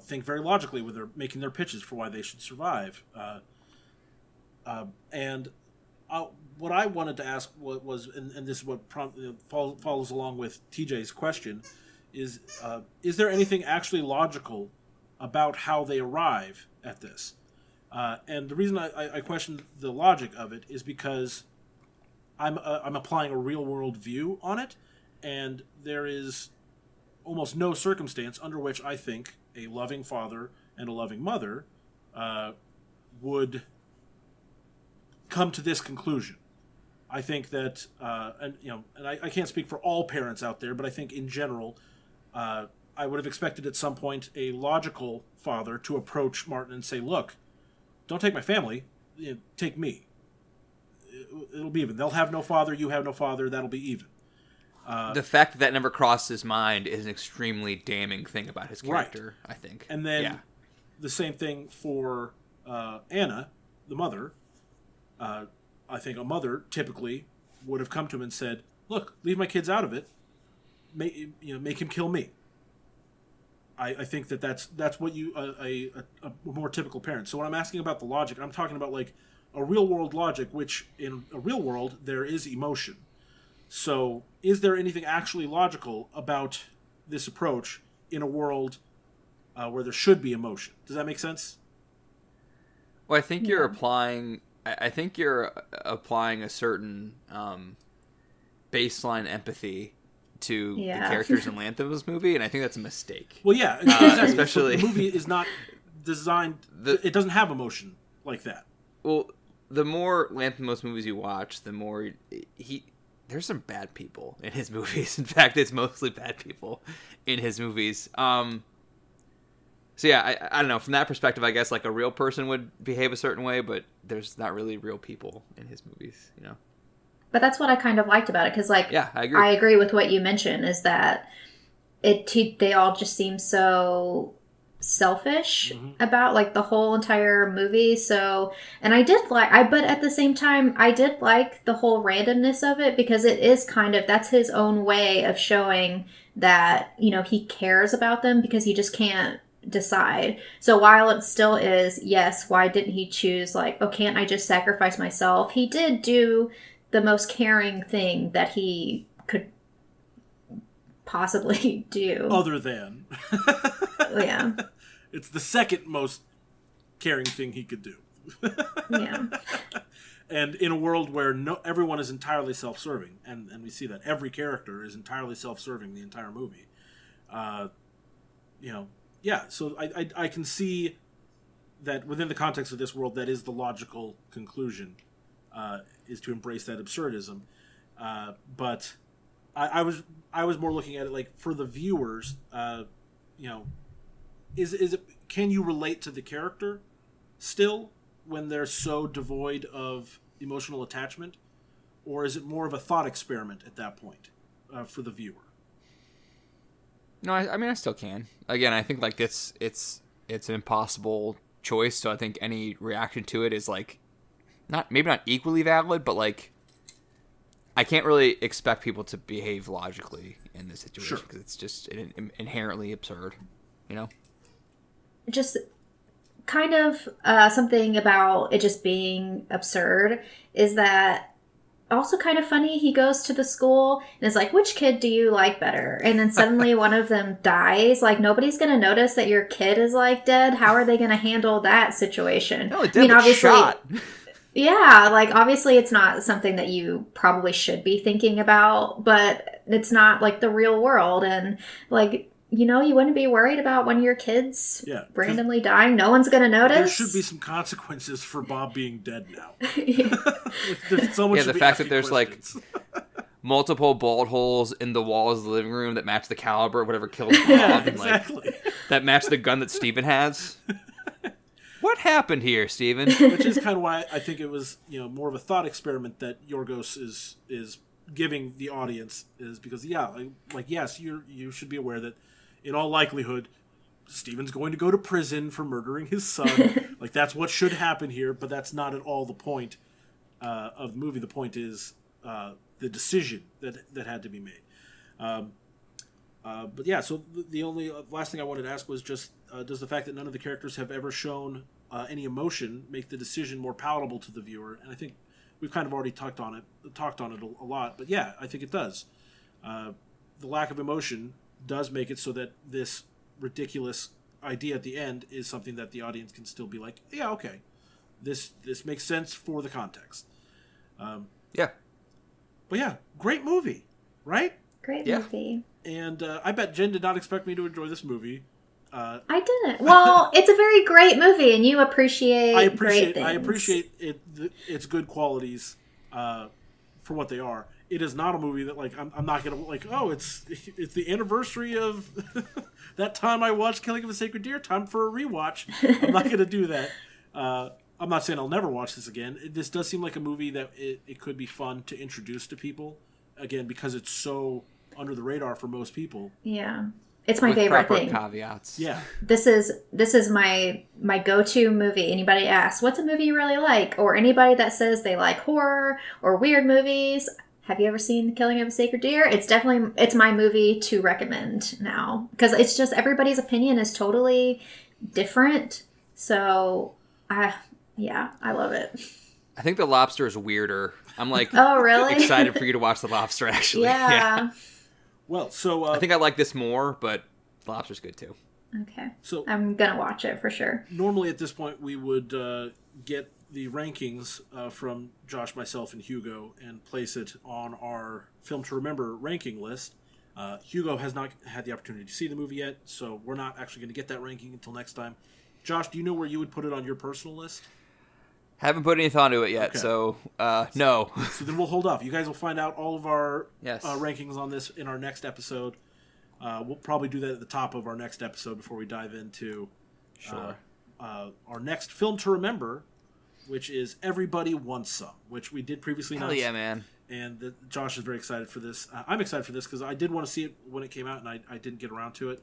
think very logically when they're making their pitches for why they should survive. And what I wanted to ask was, and this is what follows along with TJ's question, is there anything actually logical about how they arrive at this? And the reason I question the logic of it is because I'm applying a real world view on it, and there is almost no circumstance under which I think a loving father and a loving mother would come to this conclusion. I think that, and I can't speak for all parents out there, but I think in general, I would have expected at some point a logical father to approach Martin and say, look, don't take my family, take me. It'll be even. They'll have no father, you have no father, that'll be even. The fact that never crossed his mind is an extremely damning thing about his character, right. I think. And then the same thing for Anna, the mother. I think a mother typically would have come to him and said, look, leave my kids out of it. Make him kill me. I think that's what a more typical parent. So when I'm asking about the logic, I'm talking about like a real world logic, which in a real world there is emotion. So is there anything actually logical about this approach in a world where there should be emotion? Does that make sense? Well, I think you're applying a certain baseline empathy to the characters in Lanthimos' movie, and I think that's a mistake. Well, yeah, exactly. Especially the movie is not designed. It doesn't have emotion like that. Well, the more Lanthimos movies you watch, the more there's some bad people in his movies. In fact, it's mostly bad people in his movies. So yeah, I don't know. From that perspective, I guess like a real person would behave a certain way, but there's not really real people in his movies, But that's what I kind of liked about it, because like I agree with what you mentioned, is that they all just seem so selfish about like the whole entire movie. So, and I did like, but at the same time, I did like the whole randomness of it, because it is kind of, that's his own way of showing that, you know, he cares about them, because he just can't decide. So while it still is, yes, why didn't he choose like, oh, can't I just sacrifice myself? He did do the most caring thing that he could possibly do. Other than. Yeah. It's the second most caring thing he could do. Yeah. And in a world where everyone is entirely self-serving, and we see that every character is entirely self-serving the entire movie, you know, yeah, so I can see that within the context of this world, that is the logical conclusion, is to embrace that absurdism. But I was more looking at it like, for the viewers, you know, is it, can you relate to the character still when they're so devoid of emotional attachment, or is it more of a thought experiment at that point for the viewer? No, I mean, I still can. Again, I think like it's an impossible choice, so I think any reaction to it is like maybe not equally valid, but like I can't really expect people to behave logically in this situation, because it's just inherently absurd, you know? Just kind of something about it just being absurd is that also kind of funny. He goes to the school and is like, which kid do you like better? And then suddenly one of them dies. Like, nobody's going to notice that your kid is like dead. How are they going to handle that situation? No, it did, obviously shot. Yeah, like obviously it's not something that you probably should be thinking about, but it's not like the real world. And like, you know, you wouldn't be worried about one of your kids randomly dying. No one's going to notice. There should be some consequences for Bob being dead now. The fact that there's like multiple bullet holes in the walls of the living room that match the caliber of whatever killed Bob. Yeah, exactly. And, like, that match the gun that Steven has. What happened here, Steven? Which is kind of why I think it was, you know, more of a thought experiment that Yorgos is giving the audience, is because, yes, you should be aware that in all likelihood, Steven's going to go to prison for murdering his son. Like, that's what should happen here, but that's not at all the point of the movie. The point is the decision that had to be made. But yeah, so the only last thing I wanted to ask was just, does the fact that none of the characters have ever shown any emotion make the decision more palatable to the viewer? And I think we've kind of already talked on it a lot, but yeah, I think it does. The lack of emotion does make it so that this ridiculous idea at the end is something that the audience can still be like, yeah, okay, this makes sense for the context. Yeah. But yeah, great movie, right? Great movie. And I bet Jen did not expect me to enjoy this movie. I didn't. Well, it's a very great movie, and you appreciate great things. I appreciate its good qualities for what they are. It is not a movie that, like, I'm not going to, like, oh, it's the anniversary of that time I watched Killing of a Sacred Deer, time for a rewatch. I'm not going to do that. I'm not saying I'll never watch this again. This does seem like a movie that it could be fun to introduce to people, again, because it's so under the radar for most people. Yeah. It's my favorite thing. Caveats. Yeah. This is my go-to movie. Anybody asks, what's a movie you really like? Or anybody that says they like horror or weird movies, have you ever seen The Killing of a Sacred Deer? It's my movie to recommend now. Because it's just, everybody's opinion is totally different. So, I love it. I think The Lobster is weirder. I'm like, oh, really? excited for you to watch The Lobster, actually. Yeah. Well, so... I think I like this more, but The Lobster's good, too. Okay. So I'm going to watch it for sure. Normally at this point, we would get the rankings from Josh, myself, and Hugo and place it on our Film to Remember ranking list. Hugo has not had the opportunity to see the movie yet, so we're not actually going to get that ranking until next time. Josh, do you know where you would put it on your personal list? Haven't put any thought into it yet, okay. So no. So then we'll hold off. You guys will find out all of our yes. Rankings on this in our next episode. We'll probably do that at the top of our next episode before we dive into our next Film to Remember, which is Everybody Wants Some, which we did previously announce. Hell yeah, man. And Josh is very excited for this. I'm excited for this because I did want to see it when it came out, and I didn't get around to it.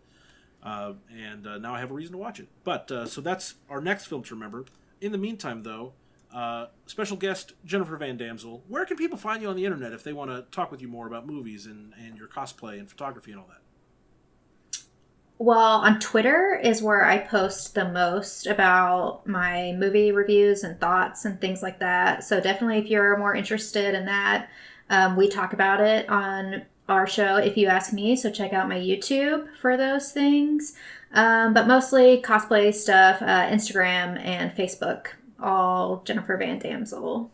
and now I have a reason to watch it. But so that's our next film to remember. In the meantime, though, special guest Jennifer Van Damsel, where can people find you on the internet if they want to talk with you more about movies and your cosplay and photography and all that? Well, on Twitter is where I post the most about my movie reviews and thoughts and things like that. So definitely if you're more interested in that, we talk about it on our show, If You Ask Me. So check out my YouTube for those things. But mostly cosplay stuff, Instagram and Facebook, all Jennifer Van Damsel.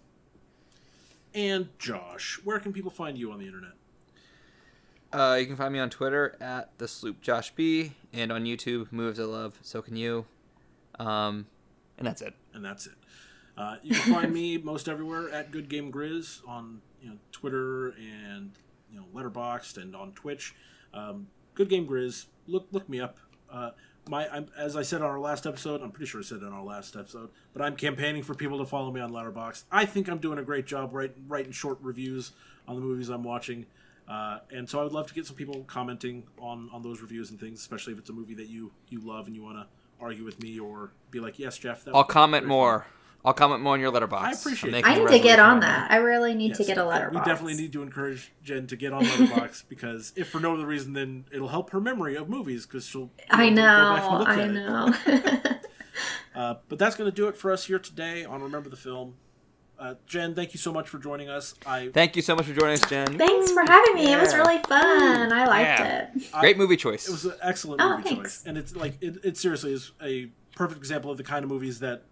And Josh, where can people find you on the internet? You can find me on Twitter at @thesloopjoshb and on YouTube, Movies I Love, So Can You. And that's it. You can find me most everywhere at Good Game Grizz on Twitter and letterboxd and on Twitch. Good Game Grizz. Look me up. As I said on our last episode, I'm pretty sure I said it on our last episode, but I'm campaigning for people to follow me on Letterboxd. I think I'm doing a great job writing short reviews on the movies I'm watching. And so I would love to get some people commenting on those reviews and things, especially if it's a movie that you love and you want to argue with me or be like, yes, Jeff. I'll comment more. I'll comment more on your letterbox. I appreciate it. I need to get on that. I really need to get a letterbox. We definitely need to encourage Jen to get on Letterboxd because if for no other reason, then it'll help her memory of movies because she'll go back and look at it. But that's going to do it for us here today on Remember the Film. Jen, thank you so much for joining us. Thank you so much for joining us, Jen. Thanks for having me. It was really fun. I liked it. Great movie choice. It was an excellent movie choice. And it's like it seriously is a perfect example of the kind of movies that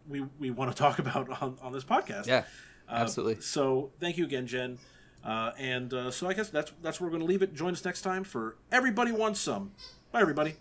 we want to talk about on this podcast. Yeah, absolutely. So thank you again, Jen. So I guess that's where we're going to leave it. Join us next time for Everybody Wants Some. Bye, everybody.